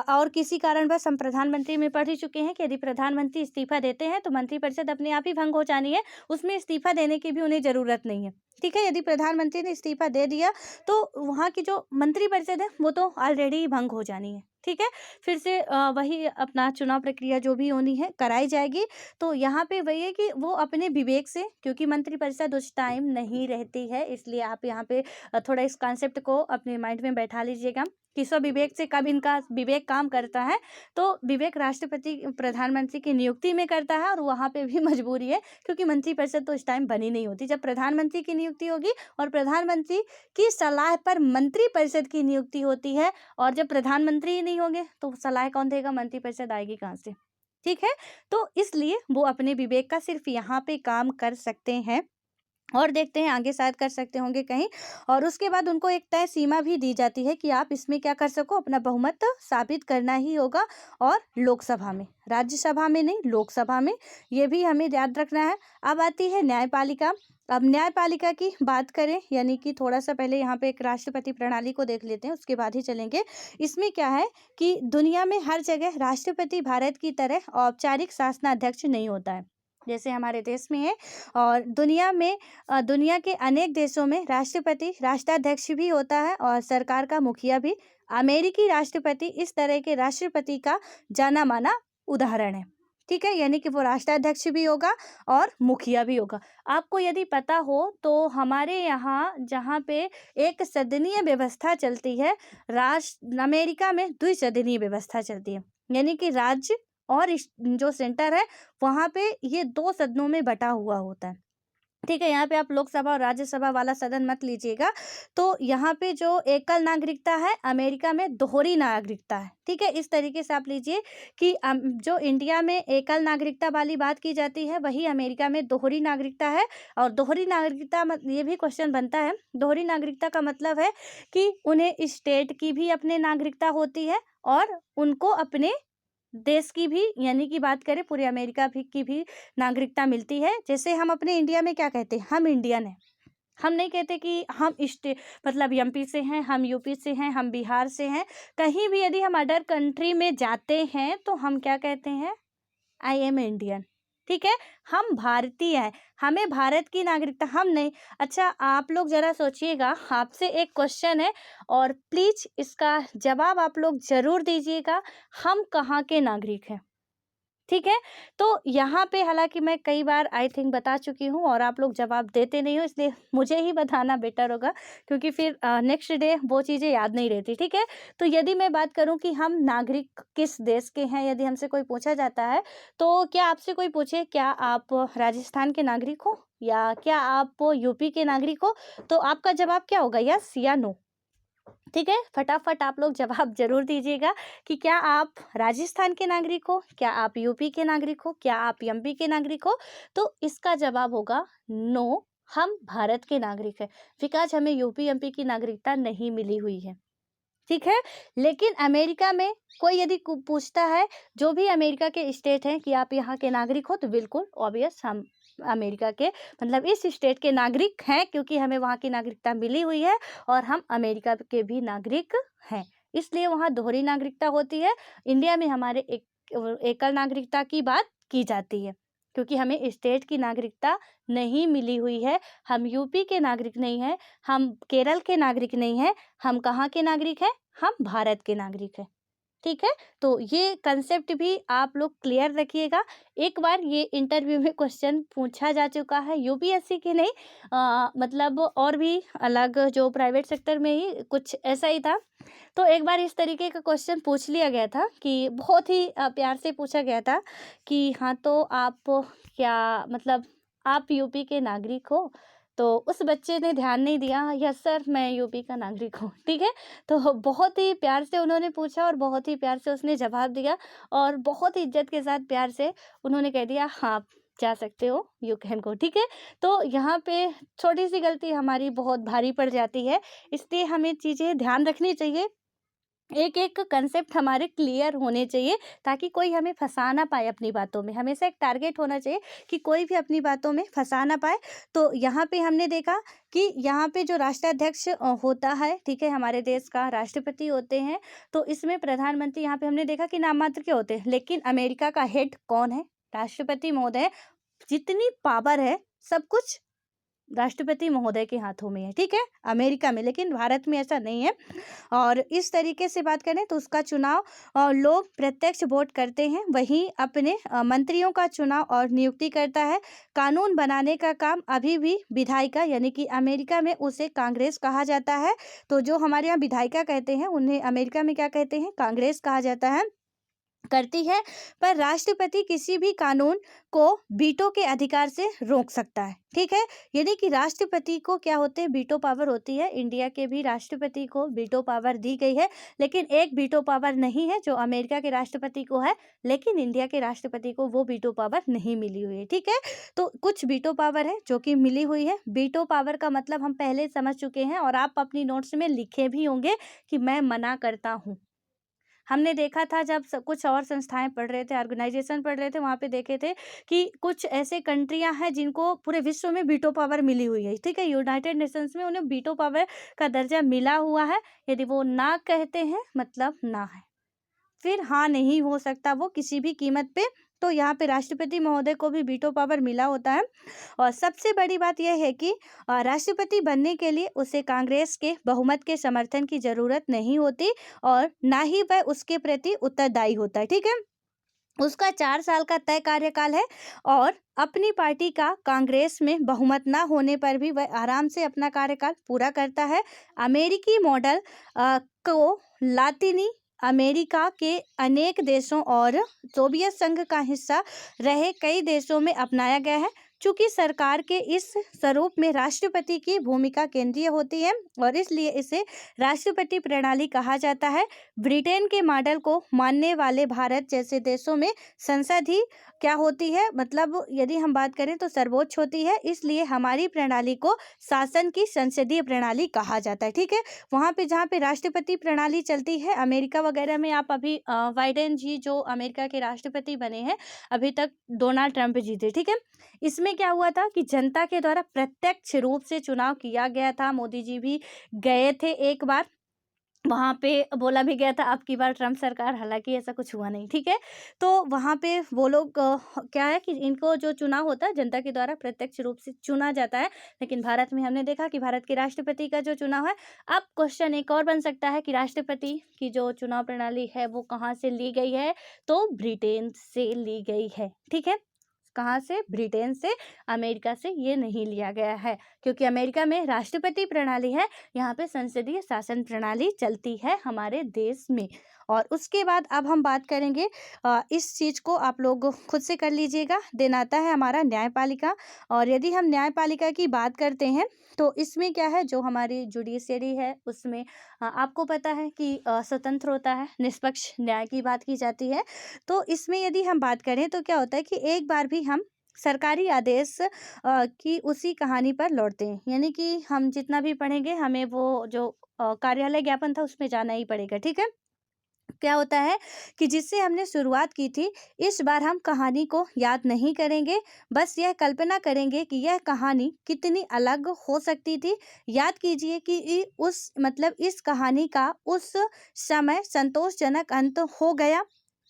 Speaker 1: और किसी कारणवश हम प्रधानमंत्री में पढ़ ही चुके हैं कि यदि प्रधानमंत्री इस्तीफा देते हैं तो मंत्रिपरिषद अपने आप ही भंग हो जानी है, उसमें इस्तीफा देने की भी उन्हें ज़रूरत नहीं है, ठीक है? यदि प्रधानमंत्री ने इस्तीफा दे दिया तो वहाँ की जो मंत्रिपरिषद है वो तो ऑलरेडी भंग हो जानी है, ठीक है? फिर से वही अपना चुनाव प्रक्रिया जो भी होनी है कराई जाएगी। तो यहाँ पे वही है कि वो अपने विवेक से, क्योंकि मंत्रिपरिषद उस टाइम नहीं रहती है, इसलिए आप यहाँ पे थोड़ा इस कॉन्सेप्ट को अपने माइंड में बैठा लीजिएगा कि स्वविवेक से कब इनका विवेक काम करता है। तो विवेक राष्ट्रपति प्रधानमंत्री की नियुक्ति में करता है और वहाँ पे भी मजबूरी है, क्योंकि मंत्रिपरिषद तो इस टाइम बनी नहीं होती। जब प्रधानमंत्री की नियुक्ति होगी और प्रधानमंत्री की सलाह पर मंत्रिपरिषद की नियुक्ति होती है, और जब प्रधानमंत्री ही नहीं होंगे तो सलाह कौन देगा, मंत्रिपरिषद आएगी कहाँ से, ठीक है? तो इसलिए वो अपने विवेक का सिर्फ यहाँ पे काम कर सकते हैं, और देखते हैं आगे शायद कर सकते होंगे कहीं। और उसके बाद उनको एक तय सीमा भी दी जाती है कि आप इसमें क्या कर सको, अपना बहुमत साबित करना ही होगा, और लोकसभा में, राज्यसभा में नहीं, लोकसभा में। ये भी हमें याद रखना है। अब आती है न्यायपालिका। अब न्यायपालिका की बात करें, यानी कि थोड़ा सा पहले यहाँ पे एक राष्ट्रपति प्रणाली को देख लेते हैं, उसके बाद ही चलेंगे। इसमें क्या है कि दुनिया में हर जगह राष्ट्रपति भारत की तरह औपचारिक शासनाध्यक्ष नहीं होता है, जैसे हमारे देश में है। और दुनिया के अनेक देशों में राष्ट्रपति राष्ट्राध्यक्ष भी होता है और सरकार का मुखिया भी। अमेरिकी राष्ट्रपति इस तरह के राष्ट्रपति का जाना माना उदाहरण है, ठीक है? यानी कि वो राष्ट्राध्यक्ष भी होगा और मुखिया भी होगा। आपको यदि पता हो तो हमारे यहाँ जहाँ पे एक सदनीय व्यवस्था चलती है, अमेरिका में द्विसदनीय व्यवस्था चलती है, यानी कि राज्य और जो सेंटर है वहाँ पे ये 2 सदनों में बटा हुआ होता है, ठीक है? यहाँ पे आप लोकसभा और राज्यसभा वाला सदन मत लीजिएगा। तो यहाँ पे जो एकल नागरिकता है, अमेरिका में दोहरी नागरिकता है, ठीक है? इस तरीके से आप लीजिए कि जो इंडिया में एकल नागरिकता वाली बात की जाती है, वही अमेरिका में दोहरी नागरिकता है। और दोहरी नागरिकता ये भी क्वेश्चन बनता है, दोहरी नागरिकता का मतलब है कि उन्हें स्टेट की भी अपने नागरिकता होती है और उनको अपने देश की भी, यानी कि बात करें पूरे अमेरिका की भी नागरिकता मिलती है। जैसे हम अपने इंडिया में क्या कहते हैं, हम इंडियन हैं। हम नहीं कहते कि हम मतलब एमपी से हैं, हम यूपी से हैं, हम बिहार से हैं। कहीं भी यदि हम अदर कंट्री में जाते हैं तो हम क्या कहते हैं, आई एम इंडियन, ठीक है? हम भारतीय हैं, हमें भारत की नागरिकता, हम नहीं। अच्छा, आप लोग जरा सोचिएगा, आपसे एक क्वेश्चन है और प्लीज इसका जवाब आप लोग जरूर दीजिएगा, हम कहाँ के नागरिक हैं, ठीक है? तो यहाँ पे हालांकि मैं कई बार आई थिंक बता चुकी हूँ और आप लोग जवाब देते नहीं हो, इसलिए मुझे ही बताना बेटर होगा, क्योंकि फिर नेक्स्ट डे वो चीज़ें याद नहीं रहती, ठीक है? तो यदि मैं बात करूँ कि हम नागरिक किस देश के हैं, यदि हमसे कोई पूछा जाता है, तो क्या आपसे कोई पूछे क्या आप राजस्थान के नागरिक हो या क्या आप यूपी के नागरिक हो, तो आपका जवाब क्या होगा, यस या नो, ठीक है? फटाफट आप लोग जवाब जरूर दीजिएगा कि क्या आप राजस्थान के नागरिक हो, क्या आप यूपी के नागरिक हो, क्या आप एमपी के नागरिक हो। तो इसका जवाब होगा नो, हम भारत के नागरिक हैं, बिकॉज हमें यूपी एमपी की नागरिकता नहीं मिली हुई है, ठीक है? लेकिन अमेरिका में कोई यदि पूछता है, जो भी अमेरिका के स्टेट हैं, कि आप यहाँ के नागरिक हो, तो बिल्कुल ऑब्वियस हम अमेरिका के, मतलब इस स्टेट के नागरिक हैं, क्योंकि हमें वहाँ की नागरिकता मिली हुई है और हम अमेरिका के भी नागरिक हैं, इसलिए वहाँ दोहरी नागरिकता होती है। इंडिया में हमारे एकल नागरिकता की बात की जाती है, क्योंकि हमें स्टेट की नागरिकता नहीं मिली हुई है। हम यूपी के नागरिक नहीं हैं, हम केरल के नागरिक नहीं हैं, हम कहाँ के नागरिक हैं? हम भारत के नागरिक हैं। ठीक है, तो ये कंसेप्ट भी आप लोग क्लियर रखिएगा। एक बार ये इंटरव्यू में क्वेश्चन पूछा जा चुका है, यूपीएससी के नहीं, मतलब और भी अलग जो प्राइवेट सेक्टर में ही कुछ ऐसा ही था। तो एक बार इस तरीके का क्वेश्चन पूछ लिया गया था कि बहुत ही प्यार से पूछा गया था कि हाँ, तो आप क्या मतलब आप यूपी के नागरिक हो? तो उस बच्चे ने ध्यान नहीं दिया, यस सर मैं यूपी का नागरिक हूँ। ठीक है, तो बहुत ही प्यार से उन्होंने पूछा और बहुत ही प्यार से उसने जवाब दिया और बहुत ही इज्जत के साथ प्यार से उन्होंने कह दिया हाँ, आप जा सकते हो, यू कैन गो। ठीक है, तो यहाँ पे छोटी सी गलती हमारी बहुत भारी पड़ जाती है, इसलिए हमें चीज़ें ध्यान रखनी चाहिए। एक एक कंसेप्ट हमारे क्लियर होने चाहिए ताकि कोई हमें फंसा ना पाए अपनी बातों में। हमेशा एक टारगेट होना चाहिए कि कोई भी अपनी बातों में फंसा ना पाए। तो यहाँ पे हमने देखा कि यहाँ पे जो राष्ट्राध्यक्ष होता है, ठीक है, हमारे देश का राष्ट्रपति होते हैं। तो इसमें प्रधानमंत्री यहाँ पे हमने देखा कि नाम मात्र के होते हैं, लेकिन अमेरिका का हेड कौन है? राष्ट्रपति महोदय। जितनी पावर है सब कुछ राष्ट्रपति महोदय के हाथों में है, ठीक है, अमेरिका में, लेकिन भारत में ऐसा नहीं है। और इस तरीके से बात करें तो उसका चुनाव लोग प्रत्यक्ष वोट करते हैं, वहीं अपने मंत्रियों का चुनाव और नियुक्ति करता है। कानून बनाने का काम अभी भी विधायिका यानी कि अमेरिका में उसे कांग्रेस कहा जाता है। तो जो हमारे यहाँ विधायिका कहते हैं उन्हें अमेरिका में क्या कहते हैं? कांग्रेस कहा जाता है, करती है। पर राष्ट्रपति किसी भी कानून को वीटो के अधिकार से रोक सकता है, ठीक है, यानी कि राष्ट्रपति को क्या होते हैं? वीटो पावर होती है। इंडिया के भी राष्ट्रपति को वीटो पावर दी गई है, लेकिन एक वीटो पावर नहीं है जो अमेरिका के राष्ट्रपति को है, लेकिन इंडिया के राष्ट्रपति को वो वीटो पावर नहीं मिली हुई है, ठीक है। तो कुछ वीटो पावर है जो कि मिली हुई है। वीटो पावर का मतलब हम पहले समझ चुके हैं और आप अपनी नोट्स में लिखे भी होंगे कि मैं मना करता हूँ। हमने देखा था जब कुछ और संस्थाएं पढ़ रहे थे, ऑर्गेनाइजेशन पढ़ रहे थे, वहाँ पे देखे थे कि कुछ ऐसे कंट्रियां हैं जिनको पूरे विश्व में वीटो पावर मिली हुई है, ठीक है, यूनाइटेड नेशंस में उन्हें वीटो पावर का दर्जा मिला हुआ है। यदि वो ना कहते हैं मतलब ना है, फिर हाँ नहीं हो सकता वो किसी भी कीमत पे। तो यहाँ पे राष्ट्रपति महोदय को भी वीटो पावर मिला होता है। और सबसे बड़ी बात यह है कि राष्ट्रपति बनने के लिए उसे कांग्रेस के बहुमत के समर्थन की जरूरत नहीं होती और ना ही वह उसके प्रति उत्तरदायी होता है, ठीक है। उसका 4 साल का तय कार्यकाल है और अपनी पार्टी का कांग्रेस में बहुमत ना होने पर भी वह आराम से अपना कार्यकाल पूरा करता है। अमेरिकी मॉडल को लातीनी अमेरिका के अनेक देशों और सोवियत संघ का हिस्सा रहे कई देशों में अपनाया गया है। चूंकि सरकार के इस स्वरूप में राष्ट्रपति की भूमिका केंद्रीय होती है और इसलिए इसे राष्ट्रपति प्रणाली कहा जाता है। ब्रिटेन के मॉडल को मानने वाले भारत जैसे देशों में संसद ही क्या होती है, मतलब यदि हम बात करें तो सर्वोच्च होती है, इसलिए हमारी प्रणाली को शासन की संसदीय प्रणाली कहा जाता है, ठीक है। वहाँ पे जहाँ पे राष्ट्रपति प्रणाली चलती है अमेरिका वगैरह में, आप अभी बाइडेन जी जो अमेरिका के राष्ट्रपति बने हैं, अभी तक डोनाल्ड ट्रंप जी थे, ठीक है। इसमें क्या हुआ था कि जनता के द्वारा प्रत्यक्ष रूप से चुनाव किया गया था। मोदी जी भी गए थे एक बार, वहाँ पे बोला भी गया था अब की बार ट्रम्प सरकार, हालांकि ऐसा कुछ हुआ नहीं, ठीक है। तो वहाँ पे वो लोग क्या है कि इनको जो चुनाव होता है जनता के द्वारा प्रत्यक्ष रूप से चुना जाता है, लेकिन भारत में हमने देखा कि भारत के राष्ट्रपति का जो चुनाव है। अब क्वेश्चन एक और बन सकता है कि राष्ट्रपति की जो चुनाव प्रणाली है वो कहाँ से ली गई है? तो ब्रिटेन से ली गई है, ठीक है। कहाँ से? ब्रिटेन से, अमेरिका से ये नहीं लिया गया है, क्योंकि अमेरिका में राष्ट्रपति प्रणाली है, यहाँ पे संसदीय शासन प्रणाली चलती है हमारे देश में। और उसके बाद अब हम बात करेंगे इस चीज़ को आप लोग खुद से कर लीजिएगा। देन आता है हमारा न्यायपालिका। और यदि हम न्यायपालिका की बात करते हैं तो इसमें क्या है, जो हमारी जुडिशरी है उसमें आपको पता है कि स्वतंत्र होता है, निष्पक्ष न्याय की बात की जाती है। तो इसमें यदि हम बात करें तो क्या होता है कि एक बार भी हम सरकारी आदेश की उसी कहानी पर लौटते हैं, यानी कि हम जितना भी पढ़ेंगे हमें वो जो कार्यालय ज्ञापन था उसमें जाना ही पड़ेगा, ठीक है। क्या होता है कि जिससे हमने शुरुआत की थी, इस बार हम कहानी को याद नहीं करेंगे, बस यह कल्पना करेंगे कि यह कहानी कितनी अलग हो सकती थी। याद कीजिए कि उस मतलब इस कहानी का उस समय संतोषजनक अंत हो गया।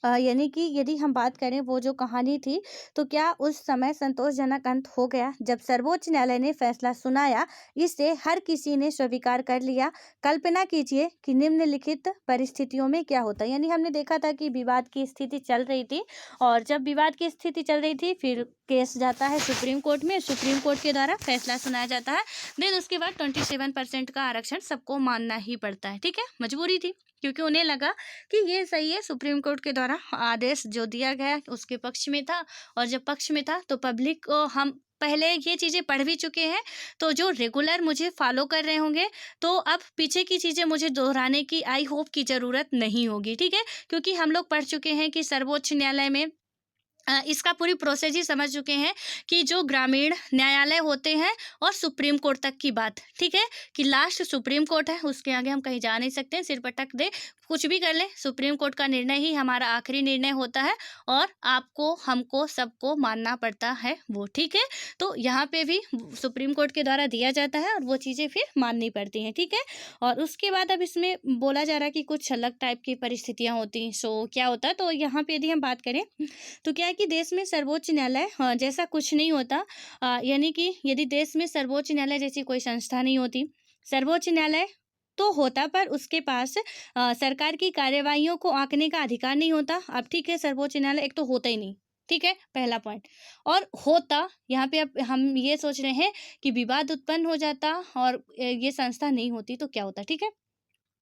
Speaker 1: यानी कि यदि हम बात करें वो जो कहानी थी, तो क्या उस समय संतोषजनक अंत हो गया जब सर्वोच्च न्यायालय ने फैसला सुनाया, इसे हर किसी ने स्वीकार कर लिया। कल्पना कीजिए कि निम्नलिखित परिस्थितियों में क्या होता। यानी हमने देखा था कि विवाद की स्थिति चल रही थी, और जब विवाद की स्थिति चल रही थी फिर केस जाता है सुप्रीम कोर्ट में, सुप्रीम कोर्ट के द्वारा फैसला सुनाया जाता है। देन उसके बाद 27% का आरक्षण सबको मानना ही पड़ता है। ठीक है, मजबूरी थी, क्योंकि उन्हें लगा कि ये सही है। सुप्रीम कोर्ट के द्वारा आदेश जो दिया गया उसके पक्ष में था, और जब पक्ष में था तो पब्लिक को हम पहले ये चीज़ें पढ़ भी चुके हैं, तो जो रेगुलर मुझे फॉलो कर रहे होंगे तो अब पीछे की चीज़ें मुझे दोहराने की आई होप की ज़रूरत नहीं होगी। ठीक है, क्योंकि हम लोग पढ़ चुके हैं कि सर्वोच्च न्यायालय में इसका पूरी प्रोसेस ही समझ चुके हैं कि जो ग्रामीण न्यायालय होते हैं और सुप्रीम कोर्ट तक की बात, ठीक है, कि लास्ट सुप्रीम कोर्ट है, उसके आगे हम कहीं जा नहीं सकते हैं। सिर पर टक दे कुछ भी कर ले, सुप्रीम कोर्ट का निर्णय ही हमारा आखिरी निर्णय होता है, और आपको हमको सबको मानना पड़ता है वो। ठीक है, तो यहाँ पे भी सुप्रीम कोर्ट के द्वारा दिया जाता है और वो चीज़ें फिर माननी पड़ती हैं। ठीक है, और उसके बाद अब इसमें बोला जा रहा है कि कुछ अलग टाइप की परिस्थितियाँ होती हैं। सो क्या होता है, तो यहाँ पे यदि हम बात करें तो क्या है कि देश में सर्वोच्च न्यायालय जैसा कुछ नहीं होता। यानी कि यदि देश में सर्वोच्च न्यायालय जैसी कोई संस्था नहीं होती, सर्वोच्च न्यायालय तो होता पर उसके पास सरकार की कार्यवाहियों को आंकने का अधिकार नहीं होता। अब ठीक है, सर्वोच्च न्यायालय एक तो होता ही नहीं, ठीक है, पहला पॉइंट। और होता यहाँ पे अब हम ये सोच रहे हैं कि विवाद उत्पन्न हो जाता और ये संस्था नहीं होती तो क्या होता। ठीक है,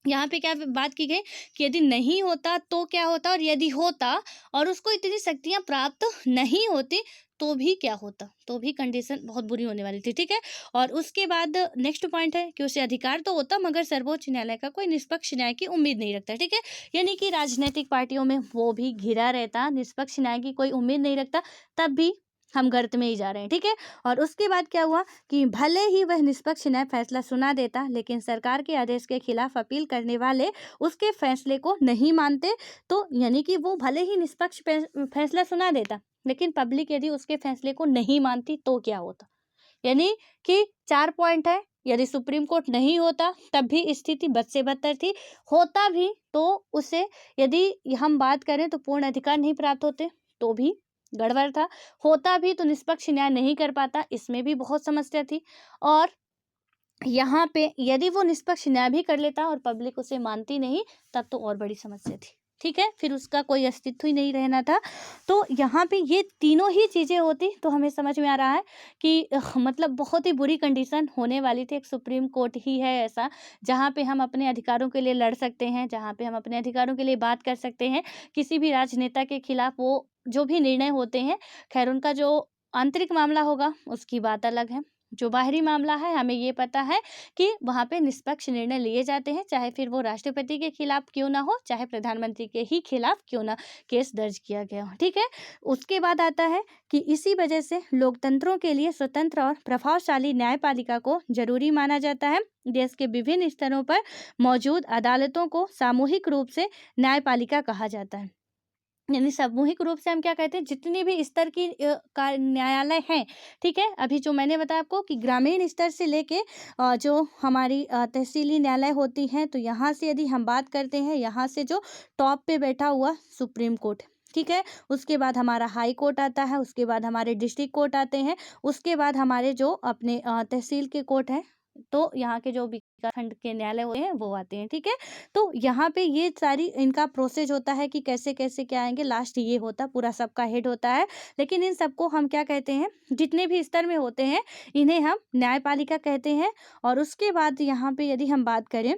Speaker 1: यहाँ पे क्या बात की गई कि यदि नहीं होता तो क्या होता, और यदि होता और उसको इतनी शक्तियाँ प्राप्त नहीं होती तो भी क्या होता, तो भी कंडीशन बहुत बुरी होने वाली थी। ठीक है, और उसके बाद नेक्स्ट पॉइंट है कि उसे अधिकार तो होता मगर सर्वोच्च न्यायालय का कोई निष्पक्ष न्याय की उम्मीद नहीं रखता। ठीक है, यानी कि राजनीतिक पार्टियों में वो भी घिरा रहता, निष्पक्ष न्याय की कोई उम्मीद नहीं रखता, तब भी हम गर्त में ही जा रहे हैं। ठीक है, और उसके बाद क्या हुआ कि भले ही वह निष्पक्ष न्याय फैसला सुना देता, लेकिन सरकार के आदेश के खिलाफ अपील करने वाले उसके फैसले को नहीं मानते। तो यानी कि वो भले ही निष्पक्ष फैसला सुना देता, लेकिन पब्लिक यदि उसके फैसले को नहीं मानती तो क्या होता। यानी कि 4 पॉइंट है, यदि सुप्रीम कोर्ट नहीं होता तब भी स्थिति बद से बदतर थी, होता भी तो उसे, यदि हम बात करें तो पूर्ण अधिकार नहीं प्राप्त होते तो भी गड़बड़ था, होता भी तो निष्पक्ष न्याय नहीं कर पाता, इसमें भी बहुत समस्या थी। और यहाँ पे यदि वो निष्पक्ष न्याय भी कर लेता और पब्लिक उसे मानती नहीं, तब तो और बड़ी समस्या थी। ठीक है, फिर उसका कोई अस्तित्व ही नहीं रहना था। तो यहाँ पे ये तीनों ही चीज़ें होती तो हमें समझ में आ रहा है कि मतलब बहुत ही बुरी कंडीशन होने वाली थी। एक सुप्रीम कोर्ट ही है ऐसा जहाँ पे हम अपने अधिकारों के लिए लड़ सकते हैं, जहाँ पे हम अपने अधिकारों के लिए बात कर सकते हैं। किसी भी राजनेता के खिलाफ वो जो भी निर्णय होते हैं, खैर उनका जो आंतरिक मामला होगा उसकी बात अलग है। जो बाहरी मामला है हमें ये पता है कि वहाँ पे निष्पक्ष निर्णय लिए जाते हैं, चाहे फिर वो राष्ट्रपति के खिलाफ क्यों ना हो, चाहे प्रधानमंत्री के ही खिलाफ क्यों ना केस दर्ज किया गया हो। ठीक है, उसके बाद आता है कि इसी वजह से लोकतंत्रों के लिए स्वतंत्र और प्रभावशाली न्यायपालिका को जरूरी माना जाता है। देश के विभिन्न स्तरों पर मौजूद अदालतों को सामूहिक रूप से न्यायपालिका कहा जाता है। यानी सामूहिक रूप से हम क्या कहते हैं, जितनी भी स्तर की का न्यायालय हैं, ठीक है, अभी जो मैंने बताया आपको कि ग्रामीण स्तर से लेके जो हमारी तहसीली न्यायालय होती हैं, तो यहाँ से यदि हम बात करते हैं, यहाँ से जो टॉप पे बैठा हुआ सुप्रीम कोर्ट, ठीक है, उसके बाद हमारा हाई कोर्ट आता है, उसके बाद हमारे डिस्ट्रिक्ट कोर्ट आते हैं, उसके बाद हमारे जो अपने तहसील के कोर्ट हैं, तो यहाँ के जो विकासखंड के न्यायालय होते हैं वो आते हैं। ठीक है, तो यहाँ पे ये सारी इनका प्रोसेस होता है कि कैसे कैसे क्या आएंगे, लास्ट ये होता पूरा सबका हेड होता है। लेकिन इन सबको हम क्या कहते हैं, जितने भी स्तर में होते हैं इन्हें हम न्यायपालिका कहते हैं। और उसके बाद यहाँ पे यदि हम बात करें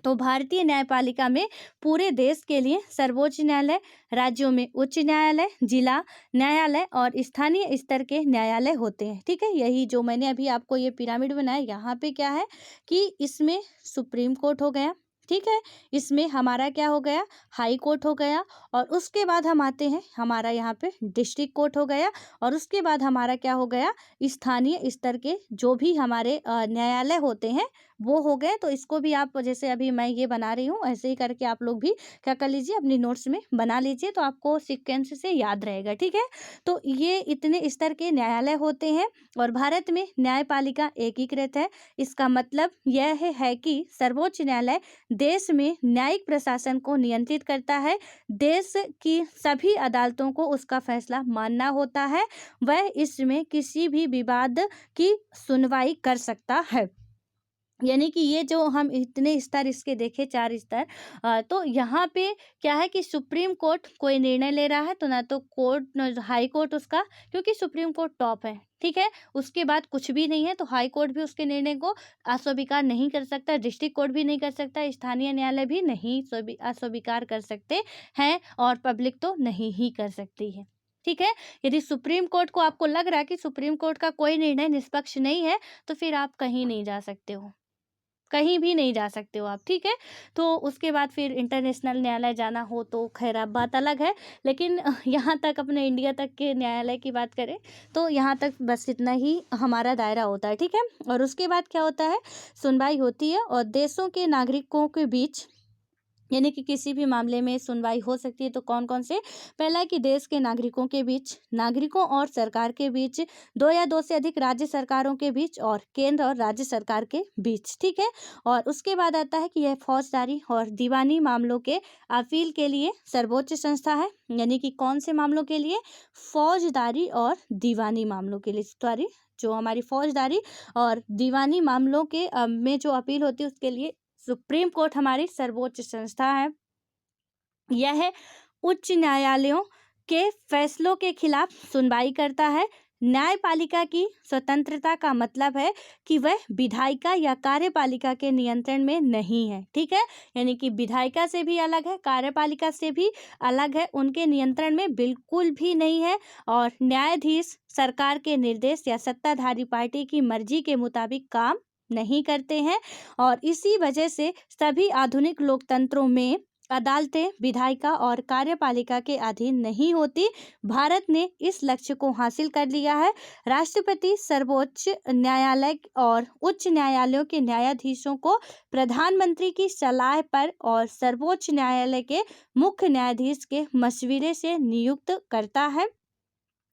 Speaker 1: तो भारतीय न्यायपालिका में पूरे देश के लिए सर्वोच्च न्यायालय, राज्यों में उच्च न्यायालय, जिला न्यायालय और स्थानीय स्तर के न्यायालय होते हैं। ठीक है, यही जो मैंने अभी आपको ये पिरामिड बनाया, यहाँ पे क्या है कि इसमें सुप्रीम कोर्ट हो गया, ठीक है, इसमें हमारा क्या हो गया, हाई कोर्ट हो गया, और उसके बाद हम आते हैं हमारा यहाँ पे डिस्ट्रिक्ट कोर्ट हो गया, और उसके बाद हमारा क्या हो गया, स्थानीय स्तर के जो भी हमारे न्यायालय होते हैं वो हो गए। तो इसको भी आप जैसे अभी मैं ये बना रही हूँ ऐसे ही करके आप लोग भी क्या कर लीजिए, अपनी नोट्स में बना लीजिए, तो आपको सीक्वेंस से याद रहेगा। ठीक है, तो ये इतने स्तर के न्यायालय होते हैं और भारत में न्यायपालिका एकीकृत है। इसका मतलब यह है कि सर्वोच्च न्यायालय देश में न्यायिक प्रशासन को नियंत्रित करता है। देश की सभी अदालतों को उसका फैसला मानना होता है। वह इसमें किसी भी विवाद की सुनवाई कर सकता है। यानी कि ये जो हम इतने स्तर इसके देखें, 4 स्तर, तो यहाँ पे क्या है कि सुप्रीम कोर्ट कोई निर्णय ले रहा है तो ना तो कोर्ट न हाई कोर्ट उसका, क्योंकि सुप्रीम कोर्ट टॉप है, ठीक है? उसके बाद कुछ भी नहीं है, तो हाई कोर्ट भी उसके निर्णय को अस्वीकार नहीं कर सकता, डिस्ट्रिक्ट कोर्ट भी नहीं कर सकता, स्थानीय न्यायालय भी नहीं अस्वीकार कर सकते हैं, और पब्लिक तो नहीं ही कर सकती है, ठीक है? यदि सुप्रीम कोर्ट को आपको लग रहा है कि सुप्रीम कोर्ट का कोई निर्णय निष्पक्ष नहीं है, तो फिर आप कहीं नहीं जा सकते हो, कहीं भी नहीं जा सकते हो आप, ठीक है? तो उसके बाद फिर इंटरनेशनल न्यायालय जाना हो तो खैर अब बात अलग है, लेकिन यहाँ तक अपने इंडिया तक के न्यायालय की बात करें तो यहाँ तक बस इतना ही हमारा दायरा होता है, ठीक है? और उसके बाद क्या होता है, सुनवाई होती है और देशों के नागरिकों के बीच, यानी कि किसी भी मामले में सुनवाई हो सकती है। तो कौन कौन से, पहला है कि देश के नागरिकों के बीच, नागरिकों और सरकार के बीच, दो या दो से अधिक राज्य सरकारों के बीच, और केंद्र और राज्य सरकार के बीच, ठीक है? और उसके बाद आता है कि यह फौजदारी और दीवानी मामलों के अपील के लिए सर्वोच्च संस्था है। यानी कि कौन से मामलों के लिए, फौजदारी और दीवानी मामलों के लिए, सॉरी, जो हमारी फौजदारी और दीवानी मामलों के में जो अपील होती है उसके लिए सुप्रीम कोर्ट हमारी सर्वोच्च संस्था है। यह उच्च न्यायालयों के फैसलों के खिलाफ सुनवाई करता है। न्यायपालिका की स्वतंत्रता का मतलब है कि वह विधायिका या कार्यपालिका के नियंत्रण में नहीं है, ठीक है? यानी कि विधायिका से भी अलग है, कार्यपालिका से भी अलग है, उनके नियंत्रण में बिल्कुल भी नहीं है। और न्यायाधीश सरकार के निर्देश या सत्ताधारी पार्टी की मर्जी के मुताबिक काम नहीं करते हैं, और इसी वजह से सभी आधुनिक लोकतंत्रों में अदालतें विधायिका और कार्यपालिका के अधीन नहीं होती। भारत ने इस लक्ष्य को हासिल कर लिया है। राष्ट्रपति सर्वोच्च न्यायालय और उच्च न्यायालयों के न्यायाधीशों को प्रधानमंत्री की सलाह पर और सर्वोच्च न्यायालय के मुख्य न्यायाधीश के मशविरे से नियुक्त करता है।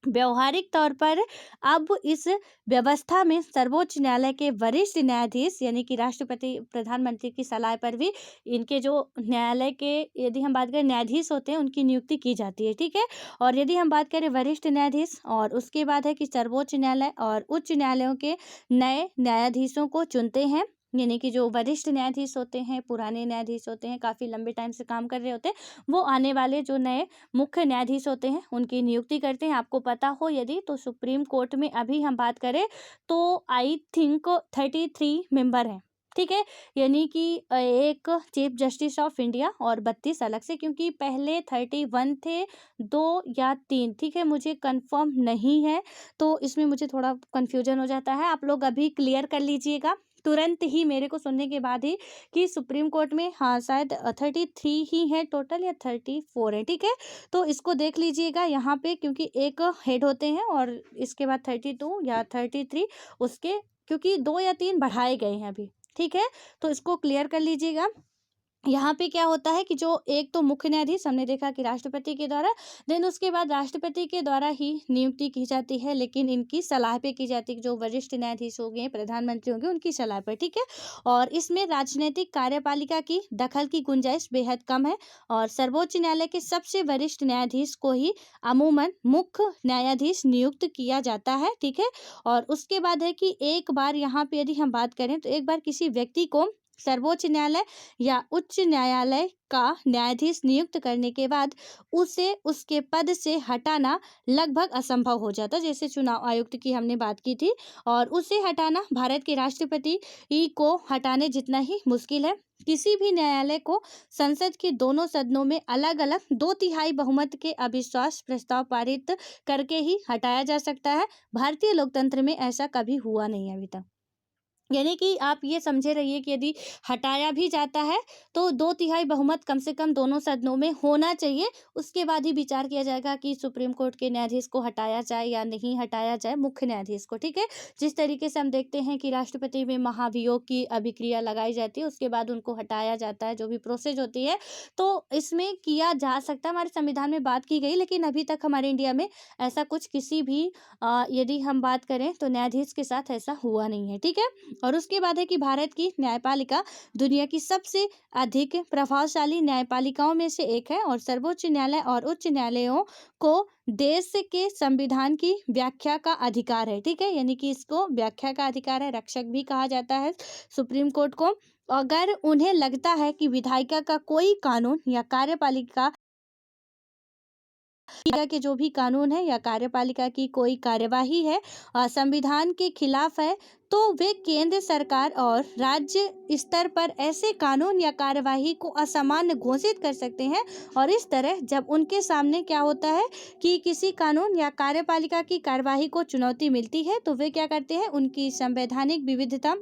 Speaker 1: व्यवहारिक तौर पर अब इस व्यवस्था में सर्वोच्च न्यायालय के वरिष्ठ न्यायाधीश, यानी कि राष्ट्रपति प्रधानमंत्री की सलाह पर भी इनके जो न्यायालय के, यदि हम बात करें न्यायाधीश होते हैं, उनकी नियुक्ति की जाती है, ठीक है? और यदि हम बात करें वरिष्ठ न्यायाधीश, और उसके बाद है कि सर्वोच्च न्यायालय और उच्च न्यायालयों के नए न्यायाधीशों को चुनते हैं। यानी कि जो वरिष्ठ न्यायाधीश होते हैं, पुराने न्यायाधीश होते हैं, काफ़ी लंबे टाइम से काम कर रहे होते हैं, वो आने वाले जो नए मुख्य न्यायाधीश होते हैं उनकी नियुक्ति करते हैं। आपको पता हो यदि, तो सुप्रीम कोर्ट में अभी हम बात करें तो आई थिंक 33 मेंबर हैं, ठीक है? यानी कि एक चीफ जस्टिस ऑफ इंडिया और 32 अलग से, क्योंकि पहले 31 थे, 2 या 3, ठीक है? मुझे कंफर्म नहीं है, तो इसमें मुझे थोड़ा कन्फ्यूजन हो जाता है। आप लोग अभी क्लियर कर लीजिएगा तुरंत ही मेरे को सुनने के बाद ही, कि सुप्रीम कोर्ट में हाँ शायद 33 ही है टोटल या 34 है, ठीक है? तो इसको देख लीजिएगा यहाँ पे, क्योंकि एक हेड होते हैं और इसके बाद 32 या 33 उसके, क्योंकि 2 या 3 बढ़ाए गए हैं अभी, ठीक है? तो इसको क्लियर कर लीजिएगा। यहाँ पे क्या होता है कि जो एक तो मुख्य न्यायाधीश हमने देखा कि राष्ट्रपति के द्वारा, देन उसके बाद राष्ट्रपति के द्वारा ही नियुक्ति की जाती है, लेकिन इनकी सलाह पे की जाती है। जो वरिष्ठ न्यायाधीश हो गए, प्रधानमंत्री होंगे, उनकी सलाह पर, ठीक है? और इसमें राजनीतिक कार्यपालिका की दखल की गुंजाइश बेहद कम है, और सर्वोच्च न्यायालय के सबसे वरिष्ठ न्यायाधीश को ही अमूमन मुख्य न्यायाधीश नियुक्त किया जाता है, ठीक है? और उसके बाद है कि एक बार यहाँ पे यदि हम बात करें तो एक बार किसी व्यक्ति को सर्वोच्च न्यायालय या उच्च न्यायालय का न्यायाधीश नियुक्त करने के बाद उसे उसके पद से हटाना लगभग असंभव हो जाता है। जैसे चुनाव आयुक्त की हमने बात की थी, और उसे हटाना भारत के राष्ट्रपति को हटाने जितना ही मुश्किल है। किसी भी न्यायालय को संसद के दोनों सदनों में अलग अलग 2/3 बहुमत के अविश्वास प्रस्ताव पारित करके ही हटाया जा सकता है। भारतीय लोकतंत्र में ऐसा कभी हुआ नहीं है अभी तक। यानी कि आप ये समझे रहिए कि यदि हटाया भी जाता है तो 2/3 बहुमत कम से कम दोनों सदनों में होना चाहिए। उसके बाद ही विचार किया जाएगा कि सुप्रीम कोर्ट के न्यायाधीश को हटाया जाए या नहीं हटाया जाए, मुख्य न्यायाधीश को, ठीक है? जिस तरीके से हम देखते हैं कि राष्ट्रपति में महाभियोग की अभिक्रिया लगाई जाती है, उसके बाद उनको हटाया जाता है, जो भी प्रोसेस होती है, तो इसमें किया जा सकता है। हमारे संविधान में बात की गई, लेकिन अभी तक हमारे इंडिया में ऐसा कुछ किसी भी यदि हम बात करें तो न्यायाधीश के साथ ऐसा हुआ नहीं है, ठीक है? और उसके बाद है कि भारत की न्यायपालिका दुनिया की सबसे अधिक प्रभावशाली न्यायपालिकाओं में से एक है और सर्वोच्च न्यायालय और उच्च न्यायालयों को देश के संविधान की व्याख्या का अधिकार है। ठीक है, यानी कि इसको व्याख्या का अधिकार है, रक्षक भी कहा जाता है सुप्रीम कोर्ट को। अगर उन्हें लगता है कि विधायिका का कोई कानून या कार्यपालिका के जो भी कानून है या कार्यपालिका की कोई कार्यवाही है संविधान के खिलाफ है, तो वे केंद्र सरकार और राज्य स्तर पर ऐसे कानून या कार्यवाही को असामान्य घोषित कर सकते हैं। और इस तरह जब उनके सामने क्या होता है कि किसी कानून या कार्यपालिका की कार्यवाही को चुनौती मिलती है, तो वे क्या करते हैं, उनकी संवैधानिक विविधता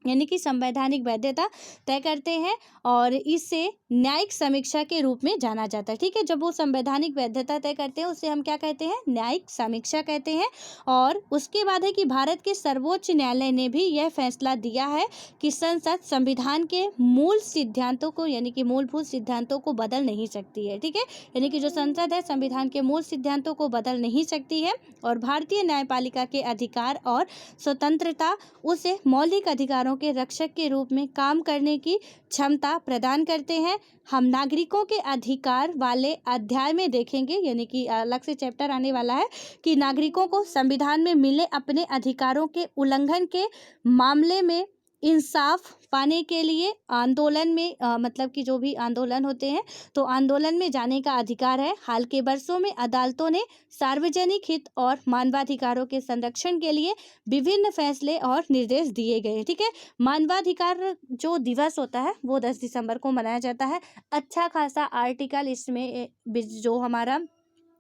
Speaker 1: यानी कि संवैधानिक वैधता तय करते हैं और इसे न्यायिक समीक्षा के रूप में जाना जाता है। ठीक है, जब वो संवैधानिक वैधता तय करते हैं उसे हम क्या कहते हैं, न्यायिक समीक्षा कहते हैं। और उसके बाद है कि भारत के सर्वोच्च न्यायालय ने भी यह फैसला दिया है कि संसद संविधान के मूल सिद्धांतों को यानी कि मूलभूत सिद्धांतों को बदल नहीं सकती है। ठीक है, यानी कि जो संसद है संविधान के मूल सिद्धांतों को बदल नहीं सकती है और भारतीय न्यायपालिका के अधिकार और स्वतंत्रता उसे मौलिक अधिकारों के रक्षक के रूप में काम करने की क्षमता प्रदान करते हैं। हम नागरिकों के अधिकार वाले अध्याय में देखेंगे, यानी कि अलग से चैप्टर आने वाला है कि नागरिकों को संविधान में मिले अपने अधिकारों के उल्लंघन के मामले में इंसाफ पाने के लिए आंदोलन में मतलब कि जो भी आंदोलन होते हैं तो आंदोलन में जाने का अधिकार है। हाल के वर्षों में अदालतों ने सार्वजनिक हित और मानवाधिकारों के संरक्षण के लिए विभिन्न फैसले और निर्देश दिए गए हैं। ठीक है, मानवाधिकार जो दिवस होता है वो 10 दिसंबर को मनाया जाता है। अच्छा खासा आर्टिकल इसमें जो हमारा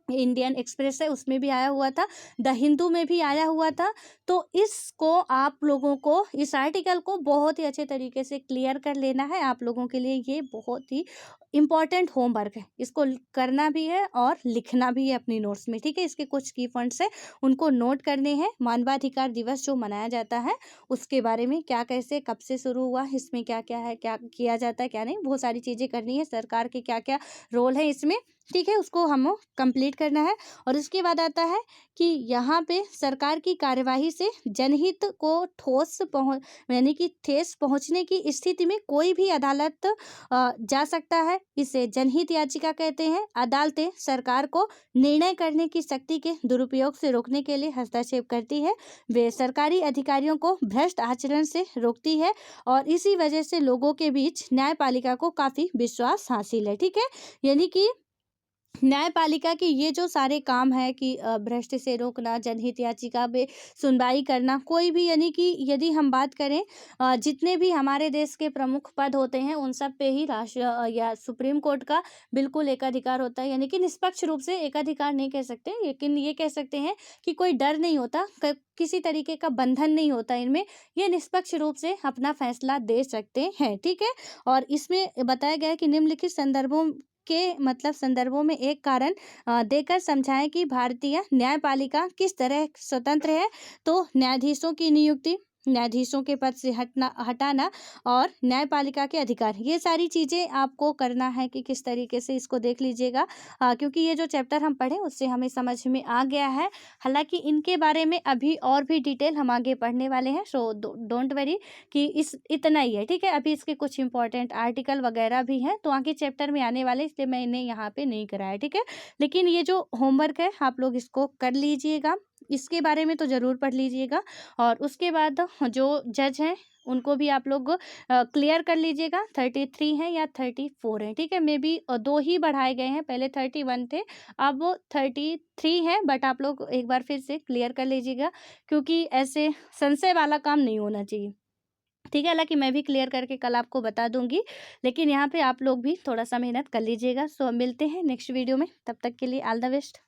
Speaker 1: इंडियन एक्सप्रेस है उसमें भी आया हुआ था, द हिंदू में भी आया हुआ था। तो इसको आप लोगों को इस आर्टिकल को बहुत ही अच्छे तरीके से क्लियर कर लेना है। आप लोगों के लिए ये बहुत ही इम्पॉर्टेंट होमवर्क है, इसको करना भी है और लिखना भी है अपनी नोट्स में। ठीक है, इसके कुछ की पॉइंट्स है उनको नोट करने हैं। मानवाधिकार दिवस जो मनाया जाता है उसके बारे में क्या, कैसे, कब से शुरू हुआ, इसमें क्या क्या है, क्या किया जाता है, क्या नहीं, बहुत सारी चीज़ें करनी है, सरकार के क्या क्या रोल है इसमें। ठीक है, उसको हमें कंप्लीट करना है। और उसके बाद आता है कि यहाँ पे सरकार की कार्यवाही से जनहित को ठोस यानी कि ठेस पहुँचने की स्थिति में कोई भी अदालत जा सकता है। इसे जनहित याचिका कहते हैं। अदालतें सरकार को निर्णय करने की शक्ति के दुरुपयोग से रोकने के लिए हस्तक्षेप करती है। वे सरकारी अधिकारियों को भ्रष्ट आचरण से रोकती है और इसी वजह से लोगों के बीच न्यायपालिका को काफ़ी विश्वास हासिल है। ठीक है, यानी कि न्यायपालिका के ये जो सारे काम है कि भ्रष्ट से रोकना, जनहित याचिका पे सुनवाई करना, कोई भी यानी कि यदि हम बात करें जितने भी हमारे देश के प्रमुख पद होते हैं उन सब पे ही राष्ट्र या सुप्रीम कोर्ट का बिल्कुल एकाधिकार होता है। यानी कि निष्पक्ष रूप से एकाधिकार नहीं कह सकते, लेकिन ये कह सकते हैं कि कोई डर नहीं होता, किसी तरीके का बंधन नहीं होता इनमें, ये निष्पक्ष रूप से अपना फैसला दे सकते हैं। ठीक है, और इसमें बताया गया है कि निम्नलिखित संदर्भों में एक कारण देकर समझाएं कि भारतीय न्यायपालिका किस तरह स्वतंत्र है। तो न्यायाधीशों की नियुक्ति, न्यायाधीशों के पद से हटाना और न्यायपालिका के अधिकार, ये सारी चीज़ें आपको करना है कि किस तरीके से इसको देख लीजिएगा क्योंकि ये जो चैप्टर हम पढ़े उससे हमें समझ में आ गया है। हालांकि इनके बारे में अभी और भी डिटेल हम आगे पढ़ने वाले हैं, सो डोंट वरी कि इतना ही है। ठीक है, अभी इसके कुछ इंपॉर्टेंट आर्टिकल वगैरह भी हैं तो आगे चैप्टर में आने वाले, इसलिए मैंने यहाँ पे नहीं कराया। ठीक है, लेकिन ये जो होमवर्क है आप लोग इसको कर लीजिएगा, इसके बारे में तो ज़रूर पढ़ लीजिएगा। और उसके बाद जो जज हैं उनको भी आप लोग क्लियर कर लीजिएगा। 33 हैं या 34 हैं। ठीक है, मे बी 2 ही बढ़ाए गए हैं, पहले 31 थे अब 33 हैं, बट आप लोग एक बार फिर से क्लियर कर लीजिएगा क्योंकि ऐसे संशय वाला काम नहीं होना चाहिए। ठीक है, हालांकि मैं भी क्लियर करके कल आपको बता दूंगी, लेकिन यहाँ पे आप लोग भी थोड़ा सा मेहनत कर लीजिएगा। सो मिलते हैं नेक्स्ट वीडियो में, तब तक के लिए ऑल द बेस्ट।